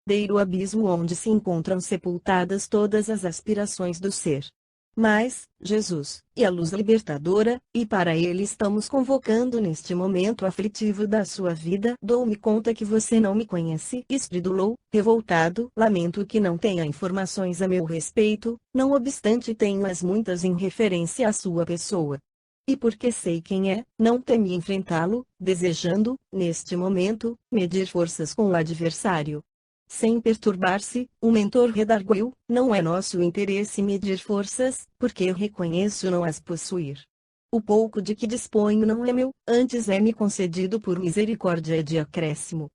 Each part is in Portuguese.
verdadeiro abismo onde se encontram sepultadas todas as aspirações do ser. Mas, Jesus, é a luz libertadora, e para ele estamos convocando neste momento aflitivo da sua vida. Dou-me conta que você não me conhece. Estridulou, revoltado. Lamento que não tenha informações a meu respeito, não obstante tenho as muitas em referência à sua pessoa. E porque sei quem é, não temi enfrentá-lo, desejando, neste momento, medir forças com o adversário. Sem perturbar-se, o mentor redarguiu, não é nosso interesse medir forças, porque reconheço não as possuir. O pouco de que disponho não é meu, antes é-me concedido por misericórdia e de acréscimo.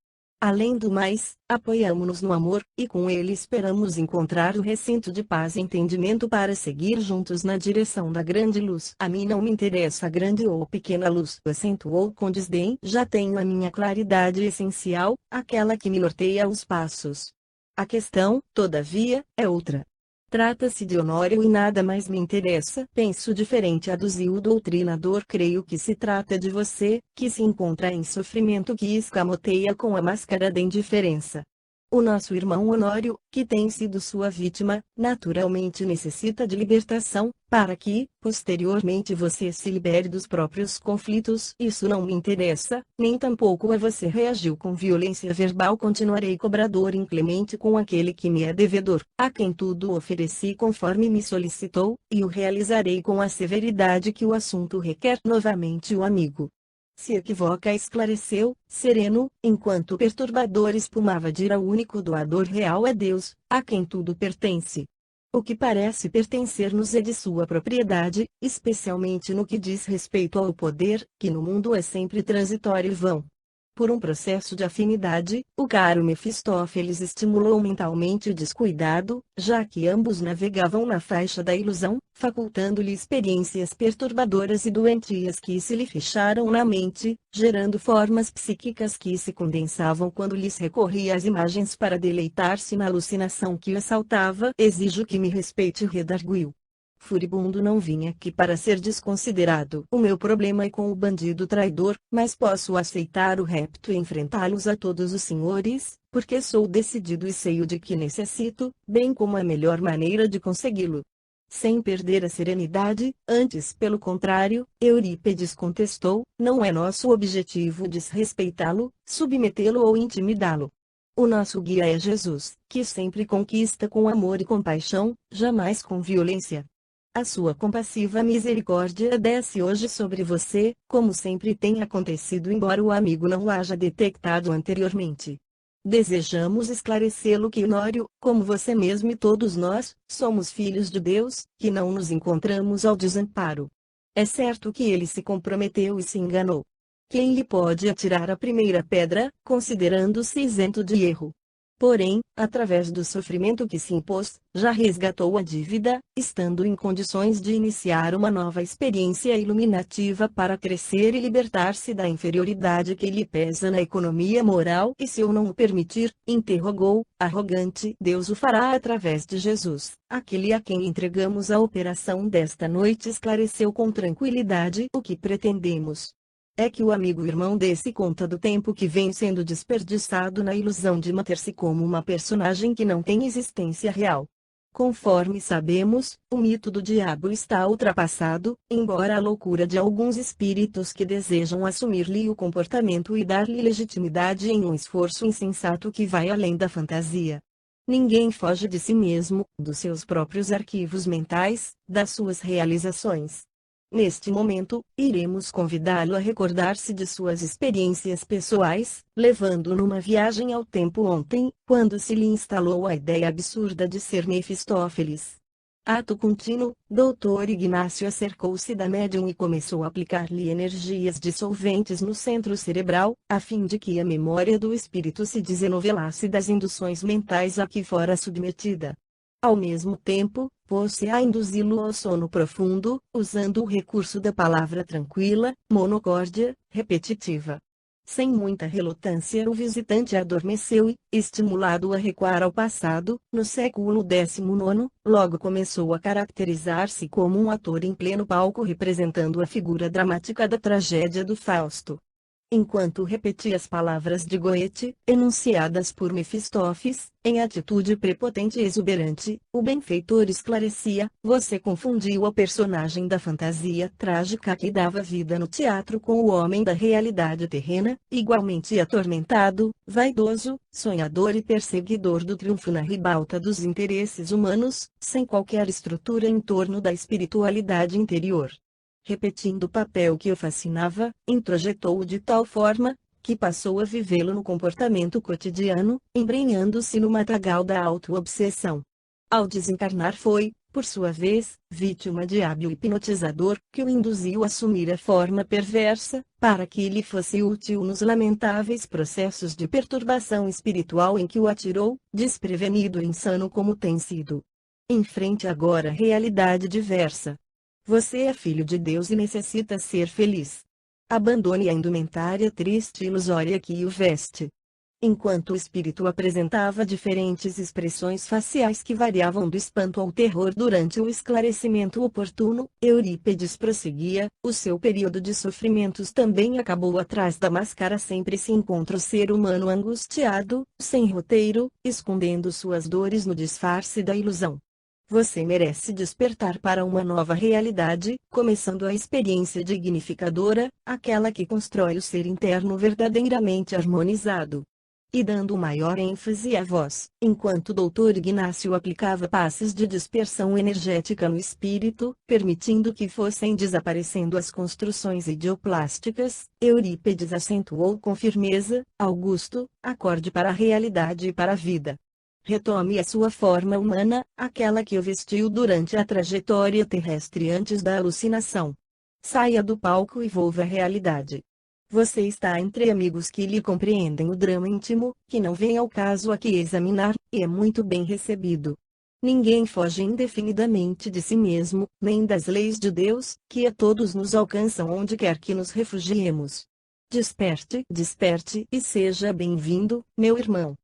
Além do mais, apoiamo-nos no amor, e com ele esperamos encontrar o recinto de paz e entendimento para seguir juntos na direção da grande luz. A mim não me interessa a grande ou pequena luz, acentuou com desdém. Já tenho a minha claridade essencial, aquela que me norteia os passos. A questão, todavia, é outra. Trata-se de Honório e nada mais me interessa. Penso diferente, aduziu o doutrinador. Creio que se trata de você, que se encontra em sofrimento, que escamoteia com a máscara da indiferença. O nosso irmão Honório, que tem sido sua vítima, naturalmente necessita de libertação, para que, posteriormente você se libere dos próprios conflitos. Isso não me interessa, nem tampouco a você. Reagiu com violência verbal. Continuarei cobrador inclemente com aquele que me é devedor, a quem tudo ofereci conforme me solicitou, e o realizarei com a severidade que o assunto requer. Novamente o amigo se equivoca, esclareceu, sereno, enquanto o perturbador espumava. Dirá: o único doador real é Deus, a quem tudo pertence. O que parece pertencer-nos é de sua propriedade, especialmente no que diz respeito ao poder, que no mundo é sempre transitório e vão. Por um processo de afinidade, o caro Mefistófeles estimulou mentalmente o descuidado, já que ambos navegavam na faixa da ilusão, facultando-lhe experiências perturbadoras e doentias que se lhe fecharam na mente, gerando formas psíquicas que se condensavam quando lhes recorria às imagens para deleitar-se na alucinação que o assaltava. Exijo que me respeite, redarguiu. Furibundo, não vim aqui para ser desconsiderado. O meu problema é com o bandido traidor, mas posso aceitar o repto e enfrentá-los a todos os senhores, porque sou decidido e sei o de que necessito, bem como a melhor maneira de consegui-lo. Sem perder a serenidade, antes pelo contrário, Eurípedes contestou, não é nosso objetivo desrespeitá-lo, submetê-lo ou intimidá-lo. O nosso guia é Jesus, que sempre conquista com amor e compaixão, jamais com violência. A sua compassiva misericórdia desce hoje sobre você, como sempre tem acontecido, embora o amigo não o haja detectado anteriormente. Desejamos esclarecê-lo que Honório, como você mesmo e todos nós, somos filhos de Deus, que não nos encontramos ao desamparo. É certo que ele se comprometeu e se enganou. Quem lhe pode atirar a primeira pedra, considerando-se isento de erro? Porém, através do sofrimento que se impôs, já resgatou a dívida, estando em condições de iniciar uma nova experiência iluminativa para crescer e libertar-se da inferioridade que lhe pesa na economia moral. E se eu não o permitir, interrogou, arrogante, Deus o fará através de Jesus, aquele a quem entregamos a operação desta noite. Esclareceu com tranquilidade. O que pretendemos é que o amigo irmão desse conta do tempo que vem sendo desperdiçado na ilusão de manter-se como uma personagem que não tem existência real. Conforme sabemos, o mito do diabo está ultrapassado, embora a loucura de alguns espíritos que desejam assumir-lhe o comportamento e dar-lhe legitimidade em um esforço insensato que vai além da fantasia. Ninguém foge de si mesmo, dos seus próprios arquivos mentais, das suas realizações. Neste momento, iremos convidá-lo a recordar-se de suas experiências pessoais, levando-o numa viagem ao tempo ontem, quando se lhe instalou a ideia absurda de ser Mefistófeles. Ato contínuo, Dr. Ignácio acercou-se da médium e começou a aplicar-lhe energias dissolventes no centro cerebral, a fim de que a memória do espírito se desenovelasse das induções mentais a que fora submetida. Ao mesmo tempo, pôs-se a induzi-lo ao sono profundo, usando o recurso da palavra tranquila, monocórdia, repetitiva. Sem muita relutância o visitante adormeceu e, estimulado a recuar ao passado, no século XIX, logo começou a caracterizar-se como um ator em pleno palco representando a figura dramática da tragédia do Fausto. Enquanto repetia as palavras de Goethe, enunciadas por Mefistófeles, em atitude prepotente e exuberante, o benfeitor esclarecia: você confundiu a personagem da fantasia trágica que dava vida no teatro com o homem da realidade terrena, igualmente atormentado, vaidoso, sonhador e perseguidor do triunfo na ribalta dos interesses humanos, sem qualquer estrutura em torno da espiritualidade interior. Repetindo o papel que o fascinava, introjetou-o de tal forma, que passou a vivê-lo no comportamento cotidiano, embrenhando-se no matagal da auto-obsessão. Ao desencarnar foi, por sua vez, vítima de hábil hipnotizador, que o induziu a assumir a forma perversa, para que lhe fosse útil nos lamentáveis processos de perturbação espiritual em que o atirou, desprevenido e insano como tem sido. Enfrente agora a realidade diversa. Você é filho de Deus e necessita ser feliz. Abandone a indumentária triste e ilusória que o veste. Enquanto o espírito apresentava diferentes expressões faciais que variavam do espanto ao terror durante o esclarecimento oportuno, Eurípedes prosseguia: o seu período de sofrimentos também acabou. Atrás da máscara sempre se encontra o ser humano angustiado, sem roteiro, escondendo suas dores no disfarce da ilusão. Você merece despertar para uma nova realidade, começando a experiência dignificadora, aquela que constrói o ser interno verdadeiramente harmonizado. E dando maior ênfase à voz, enquanto o Dr. Ignácio aplicava passes de dispersão energética no espírito, permitindo que fossem desaparecendo as construções idioplásticas, Eurípedes acentuou com firmeza: Augusto, acorde para a realidade e para a vida. Retome a sua forma humana, aquela que o vestiu durante a trajetória terrestre antes da alucinação. Saia do palco e volva à realidade. Você está entre amigos que lhe compreendem o drama íntimo, que não vem ao caso aqui examinar, e é muito bem recebido. Ninguém foge indefinidamente de si mesmo, nem das leis de Deus, que a todos nos alcançam onde quer que nos refugiemos. Desperte, desperte e seja bem-vindo, meu irmão.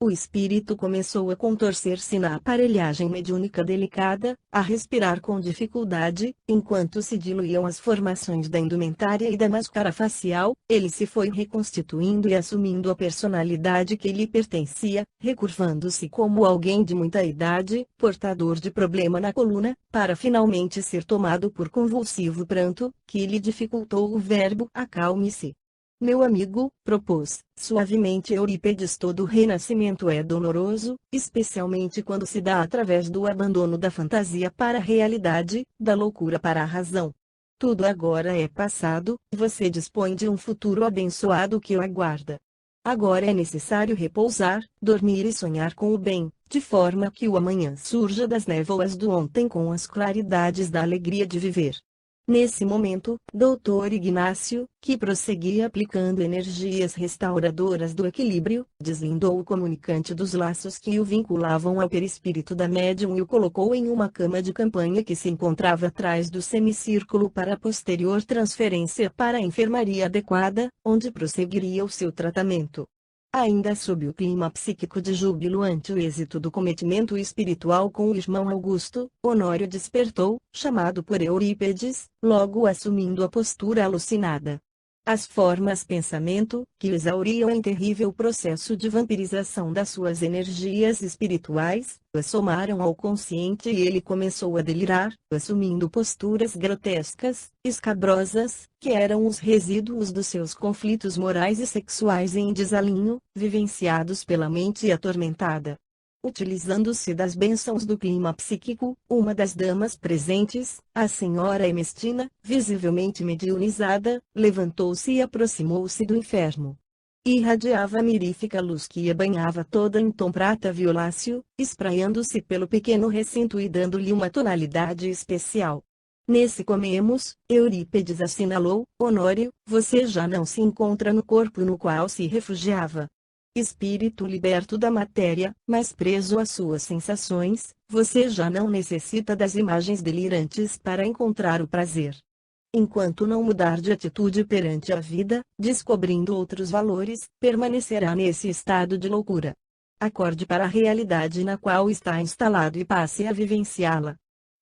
O espírito começou a contorcer-se na aparelhagem mediúnica delicada, a respirar com dificuldade, enquanto se diluíam as formações da indumentária e da máscara facial. Ele se foi reconstituindo e assumindo a personalidade que lhe pertencia, recurvando-se como alguém de muita idade, portador de problema na coluna, para finalmente ser tomado por convulsivo pranto, que lhe dificultou o verbo: acalme-se. Meu amigo, propôs, suavemente Eurípedes, todo renascimento é doloroso, especialmente quando se dá através do abandono da fantasia para a realidade, da loucura para a razão. Tudo agora é passado, você dispõe de um futuro abençoado que o aguarda. Agora é necessário repousar, dormir e sonhar com o bem, de forma que o amanhã surja das névoas do ontem com as claridades da alegria de viver. Nesse momento, Dr. Ignácio, que prosseguia aplicando energias restauradoras do equilíbrio, deslindou o comunicante dos laços que o vinculavam ao perispírito da médium e o colocou em uma cama de campanha que se encontrava atrás do semicírculo para posterior transferência para a enfermaria adequada, onde prosseguiria o seu tratamento. Ainda sob o clima psíquico de júbilo ante o êxito do cometimento espiritual com o irmão Augusto, Honório despertou, chamado por Eurípedes, logo assumindo a postura alucinada. As formas pensamento, que exauriam em terrível processo de vampirização das suas energias espirituais, somaram ao consciente e ele começou a delirar, assumindo posturas grotescas, escabrosas, que eram os resíduos dos seus conflitos morais e sexuais em desalinho, vivenciados pela mente atormentada. Utilizando-se das bênçãos do clima psíquico, uma das damas presentes, a senhora Ernestina, visivelmente mediunizada, levantou-se e aproximou-se do enfermo. Irradiava a mirífica luz que a banhava toda em tom prata violáceo, espraiando-se pelo pequeno recinto e dando-lhe uma tonalidade especial. Nesse comemos, Eurípedes assinalou: Honório, você já não se encontra no corpo no qual se refugiava. Espírito liberto da matéria, mas preso às suas sensações, você já não necessita das imagens delirantes para encontrar o prazer. Enquanto não mudar de atitude perante a vida, descobrindo outros valores, permanecerá nesse estado de loucura. Acorde para a realidade na qual está instalado e passe a vivenciá-la.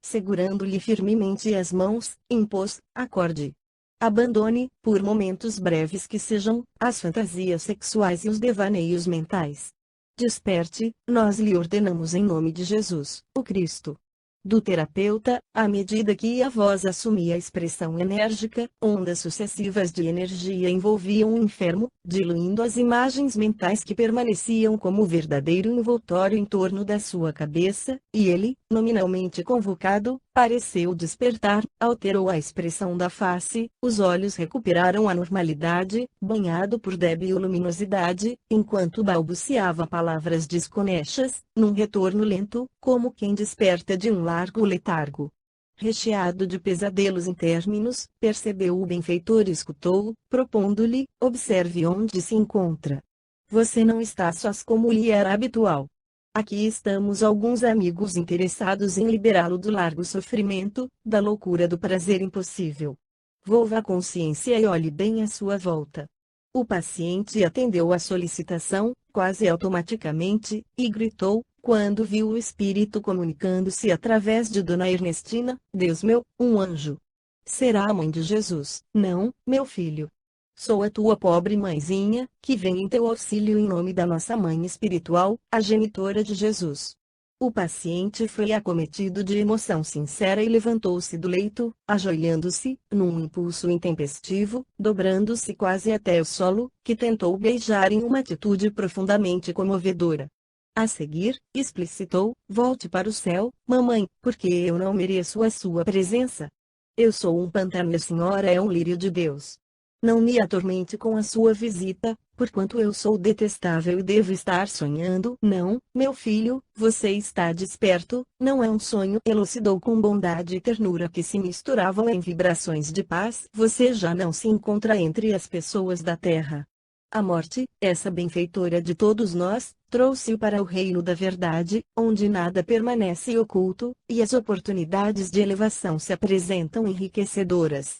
Segurando-lhe firmemente as mãos, impôs: acorde. Abandone, por momentos breves que sejam, as fantasias sexuais e os devaneios mentais. Desperte, nós lhe ordenamos em nome de Jesus, o Cristo. Do terapeuta, à medida que a voz assumia a expressão enérgica, ondas sucessivas de energia envolviam o enfermo, diluindo as imagens mentais que permaneciam como verdadeiro envoltório em torno da sua cabeça, e ele, nominalmente convocado, pareceu despertar, alterou a expressão da face, os olhos recuperaram a normalidade, banhado por débil luminosidade, enquanto balbuciava palavras desconexas, num retorno lento, como quem desperta de um largo letargo. Recheado de pesadelos interminos, percebeu o benfeitor e escutou, propondo-lhe: observe onde se encontra. Você não está sós como lhe era habitual. Aqui estamos alguns amigos interessados em liberá-lo do largo sofrimento, da loucura do prazer impossível. Volva a consciência e olhe bem à sua volta. O paciente atendeu à solicitação, quase automaticamente, e gritou, quando viu o espírito comunicando-se através de Dona Ernestina: Deus meu, um anjo. Será a mãe de Jesus? Não, meu filho. Sou a tua pobre mãezinha, que vem em teu auxílio em nome da nossa mãe espiritual, a genitora de Jesus. O paciente foi acometido de emoção sincera e levantou-se do leito, ajoelhando-se, num impulso intempestivo, dobrando-se quase até o solo, que tentou beijar em uma atitude profundamente comovedora. A seguir, explicitou: volte para o céu, mamãe, porque eu não mereço a sua presença. Eu sou um pantano e a senhora é um lírio de Deus. Não me atormente com a sua visita, porquanto eu sou detestável e devo estar sonhando. Não, meu filho, você está desperto, não é um sonho. Elucidou com bondade e ternura que se misturavam em vibrações de paz. Você já não se encontra entre as pessoas da terra. A morte, essa benfeitora de todos nós, trouxe-o para o reino da verdade, onde nada permanece oculto, e as oportunidades de elevação se apresentam enriquecedoras.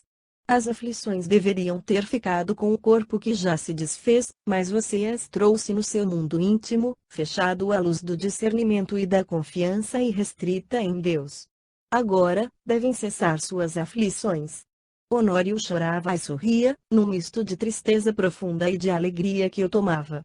As aflições deveriam ter ficado com o corpo que já se desfez, mas você as trouxe no seu mundo íntimo, fechado à luz do discernimento e da confiança irrestrita em Deus. Agora, devem cessar suas aflições. Honório chorava e sorria, num misto de tristeza profunda e de alegria que o tomava.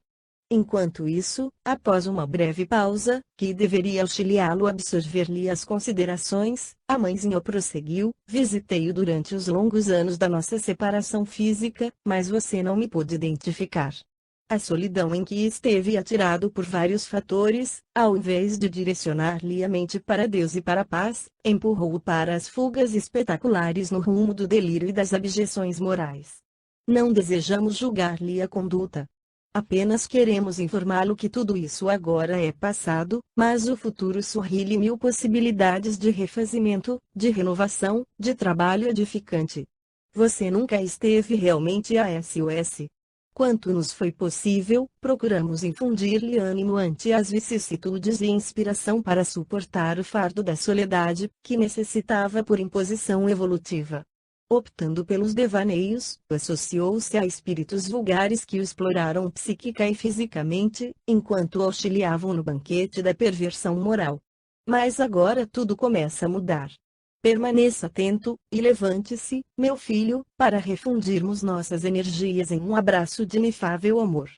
Enquanto isso, após uma breve pausa, que deveria auxiliá-lo a absorver-lhe as considerações, a mãezinha prosseguiu: visitei-o durante os longos anos da nossa separação física, mas você não me pôde identificar. A solidão em que esteve atirado por vários fatores, ao invés de direcionar-lhe a mente para Deus e para a paz, empurrou-o para as fugas espetaculares no rumo do delírio e das abjeções morais. Não desejamos julgar-lhe a conduta. Apenas queremos informá-lo que tudo isso agora é passado, mas o futuro sorri-lhe mil possibilidades de refazimento, de renovação, de trabalho edificante. Você nunca esteve realmente a SOS. Quanto nos foi possível, procuramos infundir-lhe ânimo ante as vicissitudes e inspiração para suportar o fardo da soledade, que necessitava por imposição evolutiva. Optando pelos devaneios, associou-se a espíritos vulgares que o exploraram psíquica e fisicamente, enquanto o auxiliavam no banquete da perversão moral. Mas agora tudo começa a mudar. Permaneça atento, e levante-se, meu filho, para refundirmos nossas energias em um abraço de inefável amor.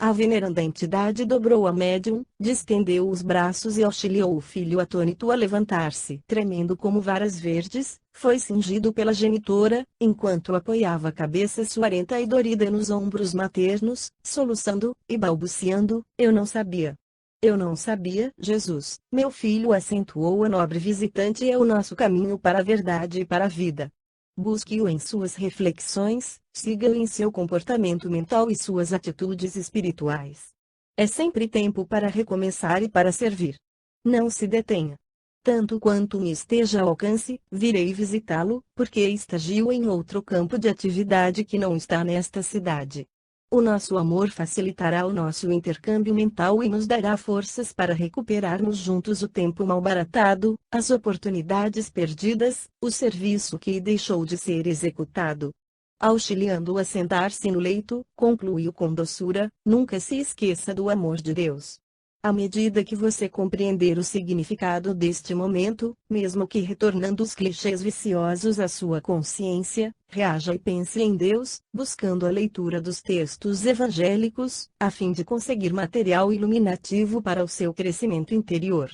A veneranda entidade dobrou a médium, distendeu os braços e auxiliou o filho atônito a levantar-se. Tremendo como varas verdes, foi cingido pela genitora, enquanto apoiava a cabeça suarenta e dorida nos ombros maternos, soluçando, e balbuciando: eu não sabia. Eu não sabia. Jesus, meu filho, acentuou a nobre visitante, é o nosso caminho para a verdade e para a vida. Busque-o em suas reflexões, siga-o em seu comportamento mental e suas atitudes espirituais. É sempre tempo para recomeçar e para servir. Não se detenha. Tanto quanto me esteja ao alcance, virei visitá-lo, porque estagio em outro campo de atividade que não está nesta cidade. O nosso amor facilitará o nosso intercâmbio mental e nos dará forças para recuperarmos juntos o tempo malbaratado, as oportunidades perdidas, o serviço que deixou de ser executado. Auxiliando-o a sentar-se no leito, concluiu com doçura: nunca se esqueça do amor de Deus. À medida que você compreender o significado deste momento, mesmo que retornando os clichês viciosos à sua consciência, reaja e pense em Deus, buscando a leitura dos textos evangélicos, a fim de conseguir material iluminativo para o seu crescimento interior.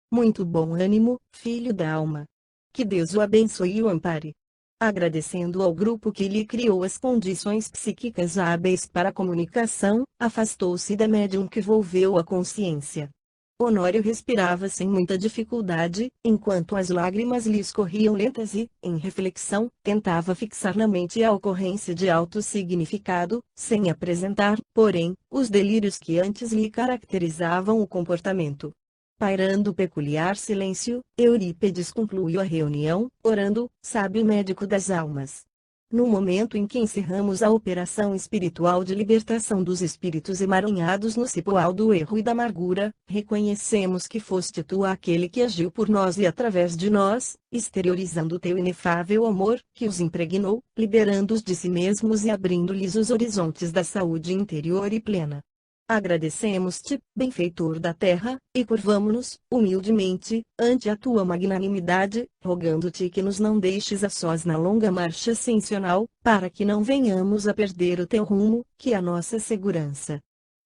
Muito bom ânimo, filho da alma. Que Deus o abençoe e o ampare. Agradecendo ao grupo que lhe criou as condições psíquicas hábeis para a comunicação, afastou-se da médium que volveu a consciência. Honório respirava sem muita dificuldade, enquanto as lágrimas lhe escorriam lentas e, em reflexão, tentava fixar na mente a ocorrência de alto significado, sem apresentar, porém, os delírios que antes lhe caracterizavam o comportamento. Pairando peculiar silêncio, Eurípedes concluiu a reunião, orando, sábio médico das almas. No momento em que encerramos a operação espiritual de libertação dos espíritos emaranhados no cipoal do erro e da amargura, reconhecemos que foste tu aquele que agiu por nós e através de nós, exteriorizando teu inefável amor, que os impregnou, liberando-os de si mesmos e abrindo-lhes os horizontes da saúde interior e plena. Agradecemos-te, benfeitor da terra, e curvamo-nos, humildemente, ante a tua magnanimidade, rogando-te que nos não deixes a sós na longa marcha ascensional, para que não venhamos a perder o teu rumo, que é a nossa segurança.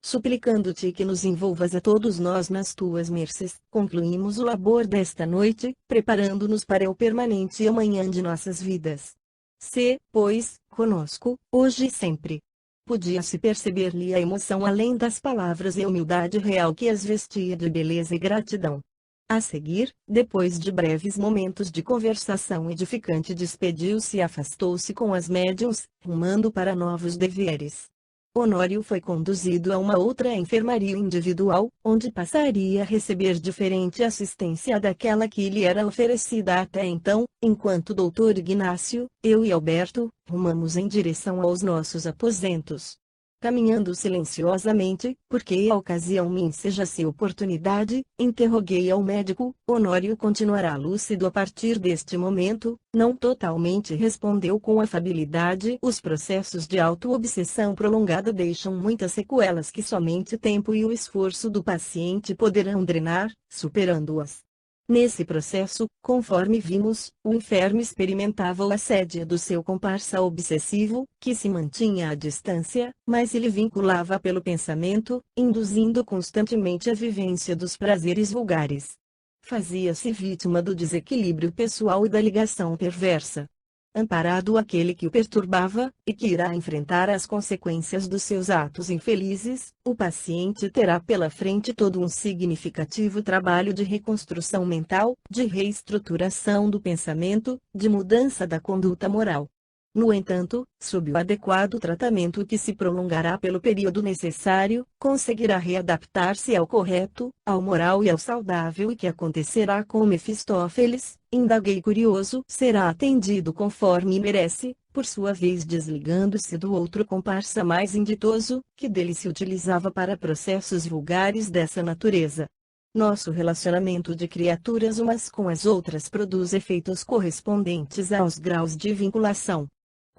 Suplicando-te que nos envolvas a todos nós nas tuas mercês, concluímos o labor desta noite, preparando-nos para o permanente amanhã de nossas vidas. Se, pois, conosco, hoje e sempre. Podia-se perceber-lhe a emoção além das palavras e a humildade real que as vestia de beleza e gratidão. A seguir, depois de breves momentos de conversação edificante, despediu-se e afastou-se com as médiuns, rumando para novos deveres. Honório foi conduzido a uma outra enfermaria individual, onde passaria a receber diferente assistência daquela que lhe era oferecida até então, enquanto Dr. Ignácio, eu e Alberto, rumamos em direção aos nossos aposentos. Caminhando silenciosamente, porque a ocasião me enseja-se oportunidade, interroguei ao médico. Honório continuará lúcido a partir deste momento. Não totalmente, respondeu com afabilidade. Os processos de auto-obsessão prolongada deixam muitas sequelas que somente o tempo e o esforço do paciente poderão drenar, superando-as. Nesse processo, conforme vimos, o enfermo experimentava o assédio do seu comparsa obsessivo, que se mantinha à distância, mas se lhe vinculava pelo pensamento, induzindo constantemente a vivência dos prazeres vulgares. Fazia-se vítima do desequilíbrio pessoal e da ligação perversa. Amparado aquele que o perturbava, e que irá enfrentar as consequências dos seus atos infelizes, o paciente terá pela frente todo um significativo trabalho de reconstrução mental, de reestruturação do pensamento, de mudança da conduta moral. No entanto, sob o adequado tratamento que se prolongará pelo período necessário, conseguirá readaptar-se ao correto, ao moral e ao saudável. E que acontecerá com Mefistófeles? Indaguei curioso. Será atendido conforme merece, por sua vez desligando-se do outro comparsa mais inditoso, que dele se utilizava para processos vulgares dessa natureza. Nosso relacionamento de criaturas umas com as outras produz efeitos correspondentes aos graus de vinculação.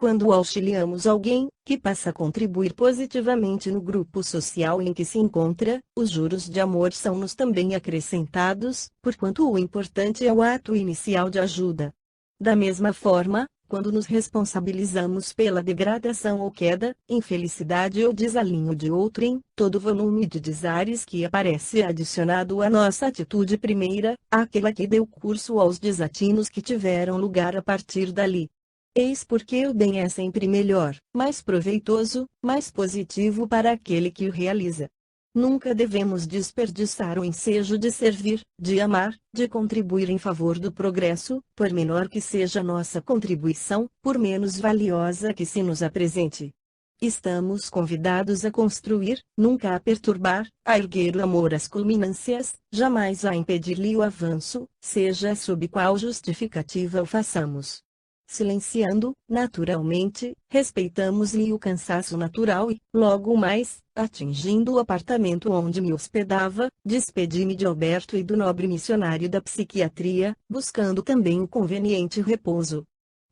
Quando auxiliamos alguém, que passa a contribuir positivamente no grupo social em que se encontra, os juros de amor são-nos também acrescentados, porquanto o importante é o ato inicial de ajuda. Da mesma forma, quando nos responsabilizamos pela degradação ou queda, infelicidade ou desalinho de outrem, todo o volume de desares que aparece é adicionado à nossa atitude primeira, àquela que deu curso aos desatinos que tiveram lugar a partir dali. Eis porque o bem é sempre melhor, mais proveitoso, mais positivo para aquele que o realiza. Nunca devemos desperdiçar o ensejo de servir, de amar, de contribuir em favor do progresso, por menor que seja nossa contribuição, por menos valiosa que se nos apresente. Estamos convidados a construir, nunca a perturbar, a erguer o amor às culminâncias, jamais a impedir-lhe o avanço, seja sob qual justificativa o façamos. Silenciando, naturalmente, respeitamos-lhe o cansaço natural e, logo mais, atingindo o apartamento onde me hospedava, despedi-me de Alberto e do nobre missionário da psiquiatria, buscando também o conveniente repouso.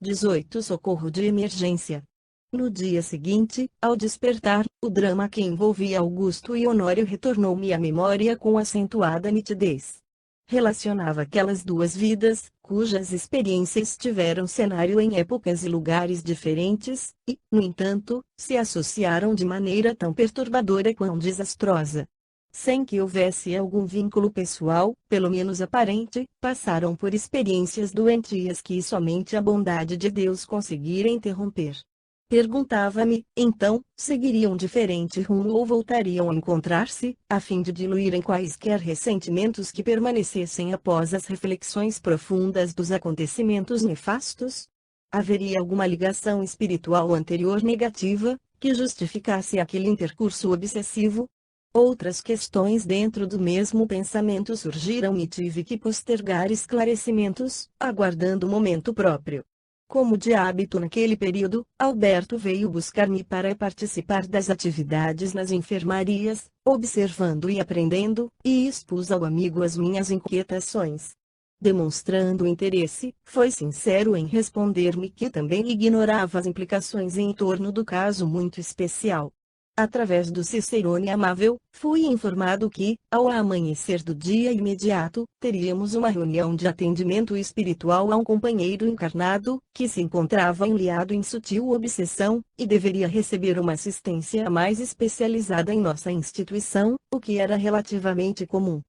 18 Socorro de emergência. No dia seguinte, ao despertar, o drama que envolvia Augusto e Honório retornou-me à memória com acentuada nitidez. Relacionava aquelas duas vidas, cujas experiências tiveram cenário em épocas e lugares diferentes, e, no entanto, se associaram de maneira tão perturbadora quão desastrosa. Sem que houvesse algum vínculo pessoal, pelo menos aparente, passaram por experiências doentias que somente a bondade de Deus conseguira interromper. Perguntava-me, então, seguiriam diferente rumo ou voltariam a encontrar-se, a fim de diluírem quaisquer ressentimentos que permanecessem após as reflexões profundas dos acontecimentos nefastos? Haveria alguma ligação espiritual anterior negativa, que justificasse aquele intercurso obsessivo? Outras questões dentro do mesmo pensamento surgiram e tive que postergar esclarecimentos, aguardando o momento próprio. Como de hábito naquele período, Alberto veio buscar-me para participar das atividades nas enfermarias, observando e aprendendo, e expus ao amigo as minhas inquietações. Demonstrando interesse, foi sincero em responder-me que também ignorava as implicações em torno do caso muito especial. Através do Cicerone amável, fui informado que, ao amanhecer do dia imediato, teríamos uma reunião de atendimento espiritual a um companheiro encarnado, que se encontrava enliado em sutil obsessão, e deveria receber uma assistência mais especializada em nossa instituição, o que era relativamente comum.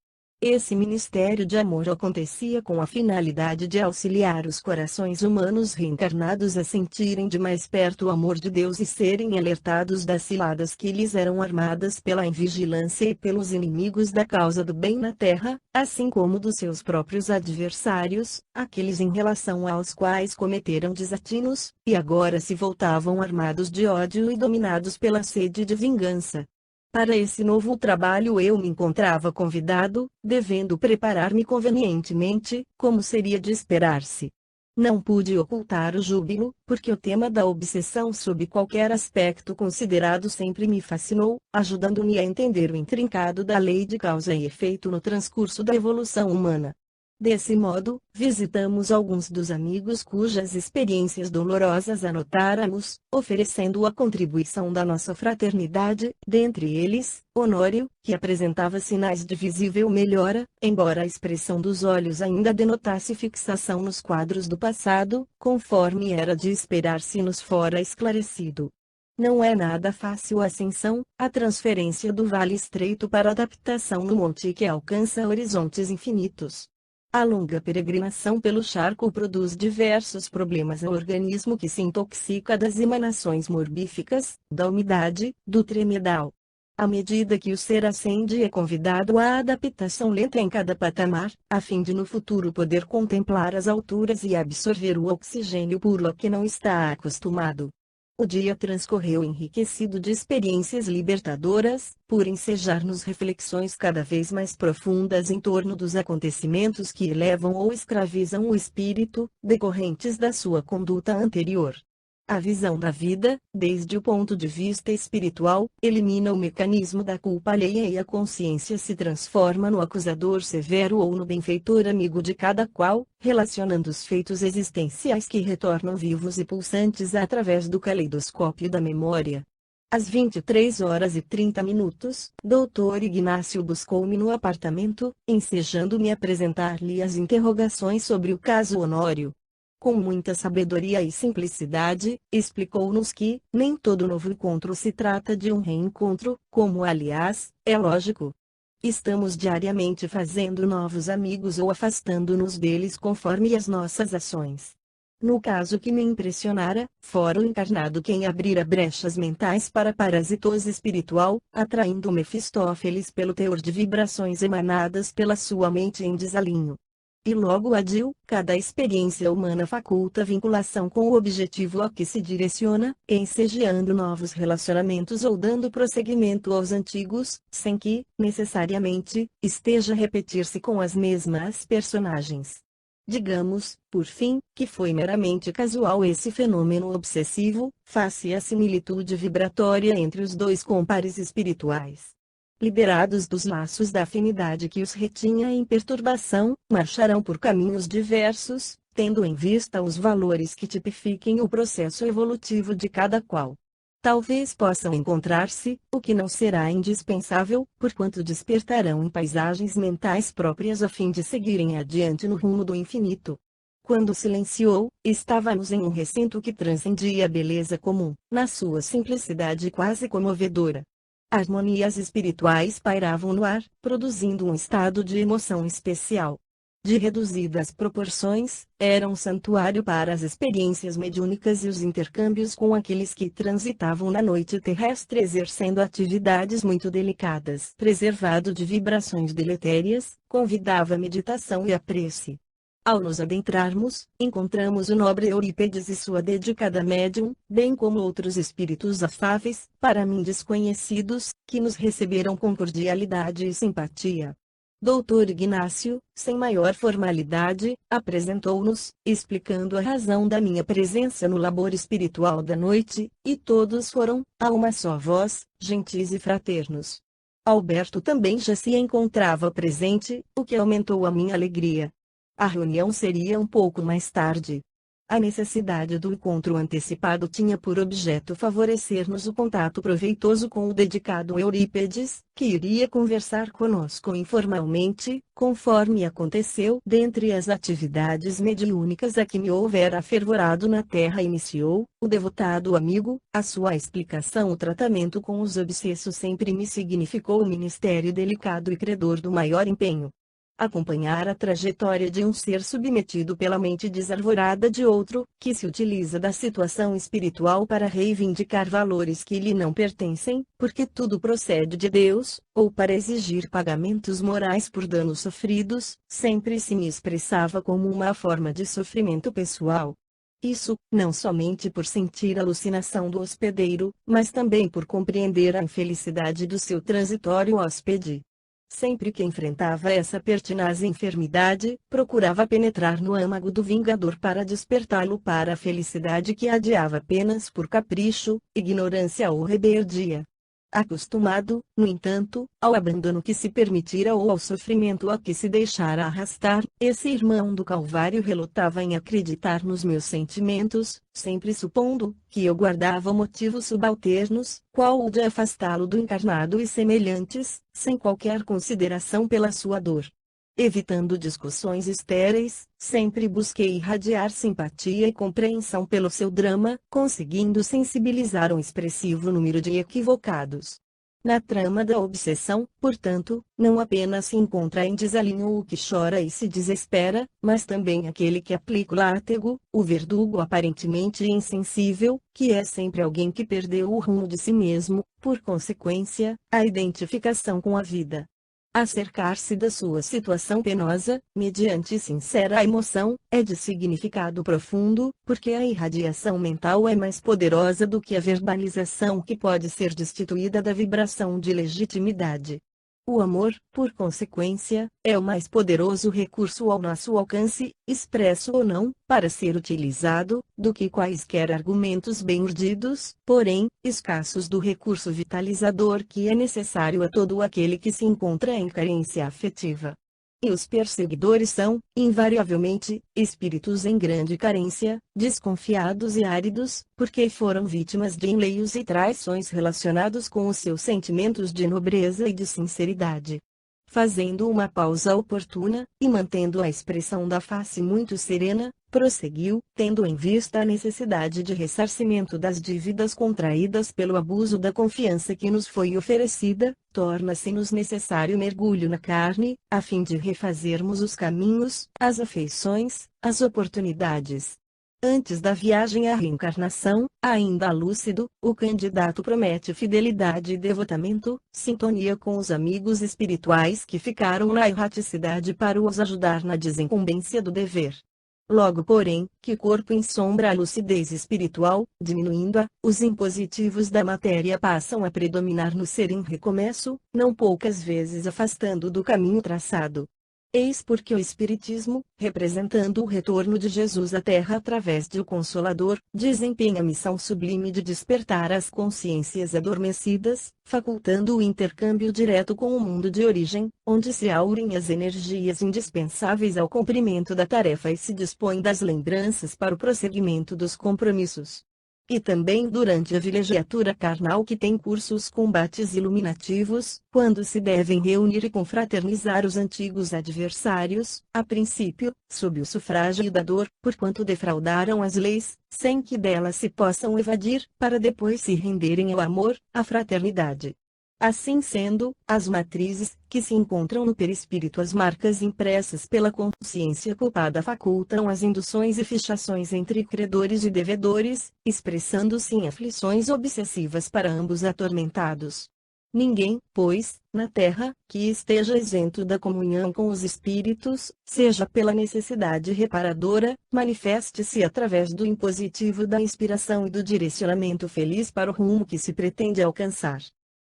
Esse ministério de amor acontecia com a finalidade de auxiliar os corações humanos reencarnados a sentirem de mais perto o amor de Deus e serem alertados das ciladas que lhes eram armadas pela invigilância e pelos inimigos da causa do bem na terra, assim como dos seus próprios adversários, aqueles em relação aos quais cometeram desatinos, e agora se voltavam armados de ódio e dominados pela sede de vingança. Para esse novo trabalho eu me encontrava convidado, devendo preparar-me convenientemente, como seria de esperar-se. Não pude ocultar o júbilo, porque o tema da obsessão sob qualquer aspecto considerado sempre me fascinou, ajudando-me a entender o intrincado da lei de causa e efeito no transcurso da evolução humana. Desse modo, visitamos alguns dos amigos cujas experiências dolorosas anotáramos, oferecendo a contribuição da nossa fraternidade, dentre eles, Honório, que apresentava sinais de visível melhora, embora a expressão dos olhos ainda denotasse fixação nos quadros do passado, conforme era de esperar-se nos fora esclarecido. Não é nada fácil a ascensão, a transferência do vale estreito para a adaptação no monte que alcança horizontes infinitos. A longa peregrinação pelo charco produz diversos problemas ao organismo que se intoxica das emanações morbíficas, da umidade, do tremedal. À medida que o ser ascende é convidado à adaptação lenta em cada patamar, a fim de no futuro poder contemplar as alturas e absorver o oxigênio puro a que não está acostumado. O dia transcorreu enriquecido de experiências libertadoras, por ensejar-nos reflexões cada vez mais profundas em torno dos acontecimentos que elevam ou escravizam o espírito, decorrentes da sua conduta anterior. A visão da vida, desde o ponto de vista espiritual, elimina o mecanismo da culpa alheia e a consciência se transforma no acusador severo ou no benfeitor amigo de cada qual, relacionando os feitos existenciais que retornam vivos e pulsantes através do caleidoscópio da memória. Às 23h30, Dr. Ignácio buscou-me no apartamento, ensejando-me apresentar-lhe as interrogações sobre o caso Honório. Com muita sabedoria e simplicidade, explicou-nos que, nem todo novo encontro se trata de um reencontro, como aliás, é lógico. Estamos diariamente fazendo novos amigos ou afastando-nos deles conforme as nossas ações. No caso que me impressionara, fora o encarnado quem abrira brechas mentais para a parasitose espiritual, atraindo Mefistófeles pelo teor de vibrações emanadas pela sua mente em desalinho. E logo adiu, cada experiência humana faculta vinculação com o objetivo a que se direciona, ensejeando novos relacionamentos ou dando prosseguimento aos antigos, sem que, necessariamente, esteja a repetir-se com as mesmas personagens. Digamos, por fim, que foi meramente casual esse fenômeno obsessivo, face à similitude vibratória entre os dois compares espirituais. liberados dos laços da afinidade que os retinha em perturbação, marcharão por caminhos diversos, tendo em vista os valores que tipifiquem o processo evolutivo de cada qual. Talvez possam encontrar-se, o que não será indispensável, porquanto despertarão em paisagens mentais próprias a fim de seguirem adiante no rumo do infinito. Quando silenciou, estávamos em um recinto que transcendia a beleza comum, na sua simplicidade quase comovedora. Harmonias espirituais pairavam no ar, produzindo um estado de emoção especial. De reduzidas proporções, era um santuário para as experiências mediúnicas e os intercâmbios com aqueles que transitavam na noite terrestre exercendo atividades muito delicadas. Preservado de vibrações deletérias, convidava a meditação e a prece. Ao nos adentrarmos, encontramos o nobre Eurípedes e sua dedicada médium, bem como outros espíritos afáveis, para mim desconhecidos, que nos receberam com cordialidade e simpatia. Doutor Ignácio, sem maior formalidade, apresentou-nos, explicando a razão da minha presença no labor espiritual da noite, e todos foram, a uma só voz, gentis e fraternos. Alberto também já se encontrava presente, o que aumentou a minha alegria. A reunião seria um pouco mais tarde. A necessidade do encontro antecipado tinha por objeto favorecer-nos o contato proveitoso com o dedicado Eurípedes, que iria conversar conosco informalmente, conforme aconteceu. Dentre as atividades mediúnicas a que me houvera afervorado na terra iniciou, o devotado amigo, a sua explicação. O tratamento com os obsessos sempre me significou um ministério delicado e credor do maior empenho. Acompanhar a trajetória de um ser submetido pela mente desarvorada de outro, que se utiliza da situação espiritual para reivindicar valores que lhe não pertencem, porque tudo procede de Deus, ou para exigir pagamentos morais por danos sofridos, sempre se me expressava como uma forma de sofrimento pessoal. Isso, não somente por sentir a alucinação do hospedeiro, mas também por compreender a infelicidade do seu transitório hóspede. Sempre que enfrentava essa pertinaz enfermidade, procurava penetrar no âmago do vingador para despertá-lo para a felicidade que adiava apenas por capricho, ignorância ou rebeldia. Acostumado, no entanto, ao abandono que se permitira ou ao sofrimento a que se deixara arrastar, esse irmão do Calvário relutava em acreditar nos meus sentimentos, sempre supondo que eu guardava motivos subalternos, qual o de afastá-lo do encarnado e semelhantes, sem qualquer consideração pela sua dor. Evitando discussões estéreis, sempre busquei irradiar simpatia e compreensão pelo seu drama, conseguindo sensibilizar um expressivo número de equivocados. Na trama da obsessão, portanto, não apenas se encontra em desalinho o que chora e se desespera, mas também aquele que aplica o látego, o verdugo aparentemente insensível, que é sempre alguém que perdeu o rumo de si mesmo, por consequência, a identificação com a vida. Acercar-se da sua situação penosa, mediante sincera emoção, é de significado profundo, porque a irradiação mental é mais poderosa do que a verbalização que pode ser destituída da vibração de legitimidade. O amor, por consequência, é o mais poderoso recurso ao nosso alcance, expresso ou não, para ser utilizado, do que quaisquer argumentos bem urdidos, porém, escassos do recurso vitalizador que é necessário a todo aquele que se encontra em carência afetiva. E os perseguidores são, invariavelmente, espíritos em grande carência, desconfiados e áridos, porque foram vítimas de enleios e traições relacionados com os seus sentimentos de nobreza e de sinceridade. Fazendo uma pausa oportuna, e mantendo a expressão da face muito serena, prosseguiu, tendo em vista a necessidade de ressarcimento das dívidas contraídas pelo abuso da confiança que nos foi oferecida, torna-se-nos necessário mergulho na carne, a fim de refazermos os caminhos, as afeições, as oportunidades. Antes da viagem à reencarnação, ainda lúcido, o candidato promete fidelidade e devotamento, sintonia com os amigos espirituais que ficaram na erraticidade para os ajudar na desincumbência do dever. Logo porém, que corpo ensombra a lucidez espiritual, diminuindo-a, os impositivos da matéria passam a predominar no ser em recomeço, não poucas vezes afastando do caminho traçado. Eis porque o Espiritismo, representando o retorno de Jesus à Terra através de o Consolador, desempenha a missão sublime de despertar as consciências adormecidas, facultando o intercâmbio direto com o mundo de origem, onde se aurem as energias indispensáveis ao cumprimento da tarefa e se dispõe das lembranças para o prosseguimento dos compromissos. E também durante a vilegiatura carnal que tem curso os combates iluminativos, quando se devem reunir e confraternizar os antigos adversários, a princípio, sob o sufrágio da dor, porquanto defraudaram as leis, sem que delas se possam evadir, para depois se renderem ao amor, à fraternidade. Assim sendo, as matrizes, que se encontram no perispírito, as marcas impressas pela consciência culpada facultam as induções e fichações entre credores e devedores, expressando-se em aflições obsessivas para ambos atormentados. Ninguém, pois, na terra, que esteja isento da comunhão com os espíritos, seja pela necessidade reparadora, manifeste-se através do impositivo da inspiração e do direcionamento feliz para o rumo que se pretende alcançar.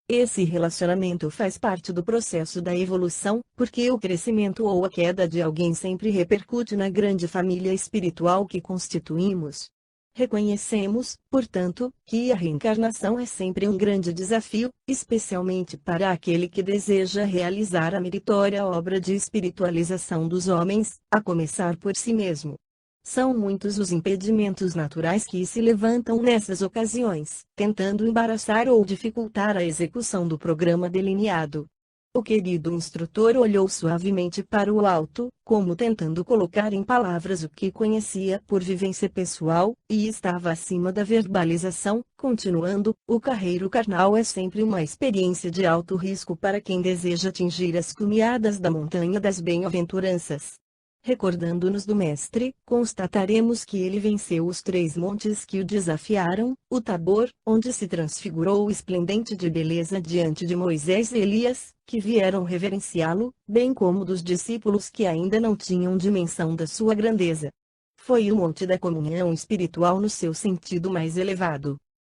Esse relacionamento faz parte do processo da evolução, porque o crescimento ou a queda de alguém sempre repercute na grande família espiritual que constituímos. Reconhecemos, portanto, que a reencarnação é sempre um grande desafio, especialmente para aquele que deseja realizar a meritória obra de espiritualização dos homens, a começar por si mesmo. São muitos os impedimentos naturais que se levantam nessas ocasiões, tentando embaraçar ou dificultar a execução do programa delineado. O querido instrutor olhou suavemente para o alto, como tentando colocar em palavras o que conhecia por vivência pessoal, e estava acima da verbalização, continuando: o carreiro carnal é sempre uma experiência de alto risco para quem deseja atingir as cumeadas da montanha das bem-aventuranças. Recordando-nos do Mestre, constataremos que ele venceu os 3 montes que o desafiaram, o Tabor, onde se transfigurou esplendente de beleza diante de Moisés e Elias, que vieram reverenciá-lo, bem como dos discípulos que ainda não tinham dimensão da sua grandeza. Foi o monte da comunhão espiritual no seu sentido mais elevado.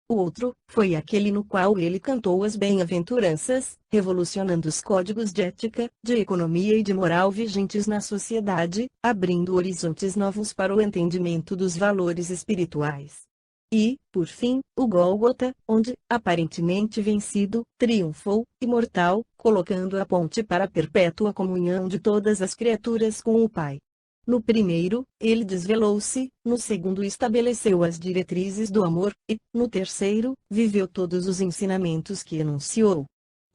O outro, foi aquele no qual ele cantou as bem-aventuranças, revolucionando os códigos de ética, de economia e de moral vigentes na sociedade, abrindo horizontes novos para o entendimento dos valores espirituais. E, por fim, o Gólgota, onde, aparentemente vencido, triunfou, imortal, colocando a ponte para a perpétua comunhão de todas as criaturas com o Pai. No primeiro, ele desvelou-se, no segundo estabeleceu as diretrizes do amor, e, no terceiro, viveu todos os ensinamentos que enunciou.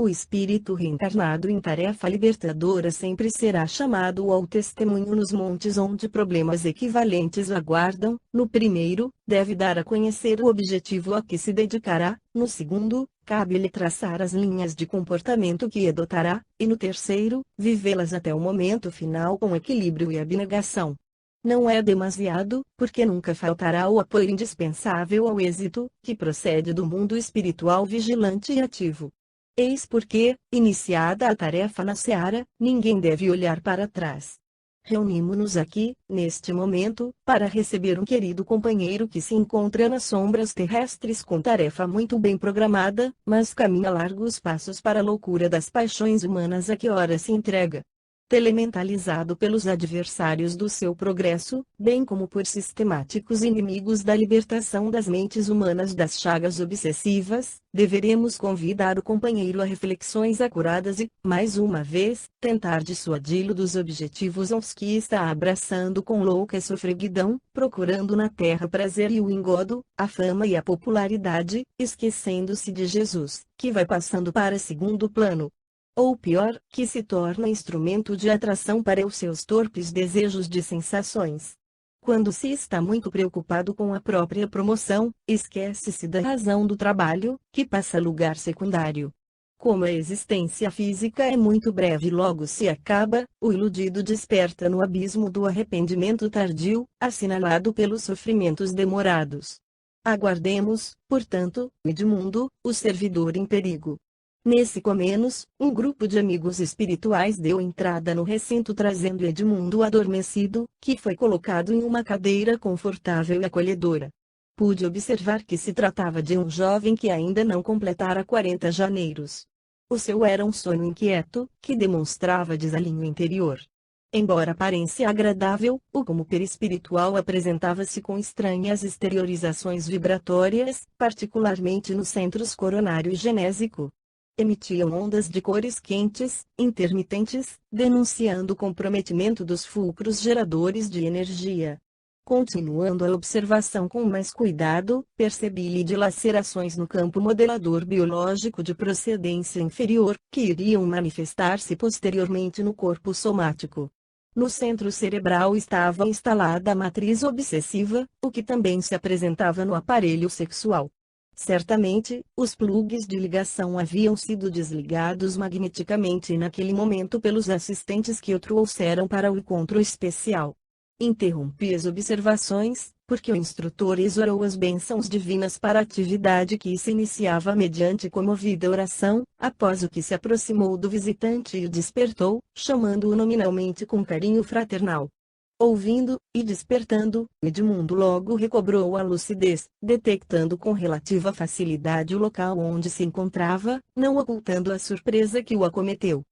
O espírito reencarnado em tarefa libertadora sempre será chamado ao testemunho nos montes onde problemas equivalentes o aguardam. No primeiro, deve dar a conhecer o objetivo a que se dedicará, no segundo, cabe-lhe traçar as linhas de comportamento que adotará, e no terceiro, vivê-las até o momento final com equilíbrio e abnegação. Não é demasiado, porque nunca faltará o apoio indispensável ao êxito, que procede do mundo espiritual vigilante e ativo. Eis porque, iniciada a tarefa na seara, ninguém deve olhar para trás. Reunimo-nos aqui, neste momento, para receber um querido companheiro que se encontra nas sombras terrestres com tarefa muito bem programada, mas caminha largos passos para a loucura das paixões humanas a que ora se entrega. Telementalizado pelos adversários do seu progresso, bem como por sistemáticos inimigos da libertação das mentes humanas das chagas obsessivas, deveremos convidar o companheiro a reflexões acuradas e, mais uma vez, tentar dissuadi-lo dos objetivos aos que está abraçando com louca sofreguidão, procurando na terra prazer e o engodo, a fama e a popularidade, esquecendo-se de Jesus, que vai passando para segundo plano. Ou pior, que se torna instrumento de atração para os seus torpes desejos de sensações. Quando se está muito preocupado com a própria promoção, esquece-se da razão do trabalho, que passa a lugar secundário. Como a existência física é muito breve e logo se acaba, o iludido desperta no abismo do arrependimento tardio, assinalado pelos sofrimentos demorados. Aguardemos, portanto, Edmundo, o servidor em perigo. Nesse comenos, um grupo de amigos espirituais deu entrada no recinto trazendo Edmundo adormecido, que foi colocado em uma cadeira confortável e acolhedora. Pude observar que se tratava de um jovem que ainda não completara 40 janeiros. O seu era um sono inquieto, que demonstrava desalinho interior. Embora aparência agradável, o como perispiritual apresentava-se com estranhas exteriorizações vibratórias, particularmente nos centros coronário e genésico. Emitiam ondas de cores quentes, intermitentes, denunciando o comprometimento dos fulcros geradores de energia. Continuando a observação com mais cuidado, percebi-lhe dilacerações no campo modelador biológico de procedência inferior, que iriam manifestar-se posteriormente no corpo somático. No centro cerebral estava instalada a matriz obsessiva, o que também se apresentava no aparelho sexual. Certamente, os plugs de ligação haviam sido desligados magneticamente naquele momento pelos assistentes que o trouxeram para o encontro especial. Interrompi as observações, porque o instrutor exorou as bênçãos divinas para a atividade que se iniciava mediante comovida oração, após o que se aproximou do visitante e o despertou, chamando-o nominalmente com carinho fraternal. Ouvindo, e despertando, Edmundo logo recobrou a lucidez, detectando com relativa facilidade o local onde se encontrava, não ocultando a surpresa que o acometeu.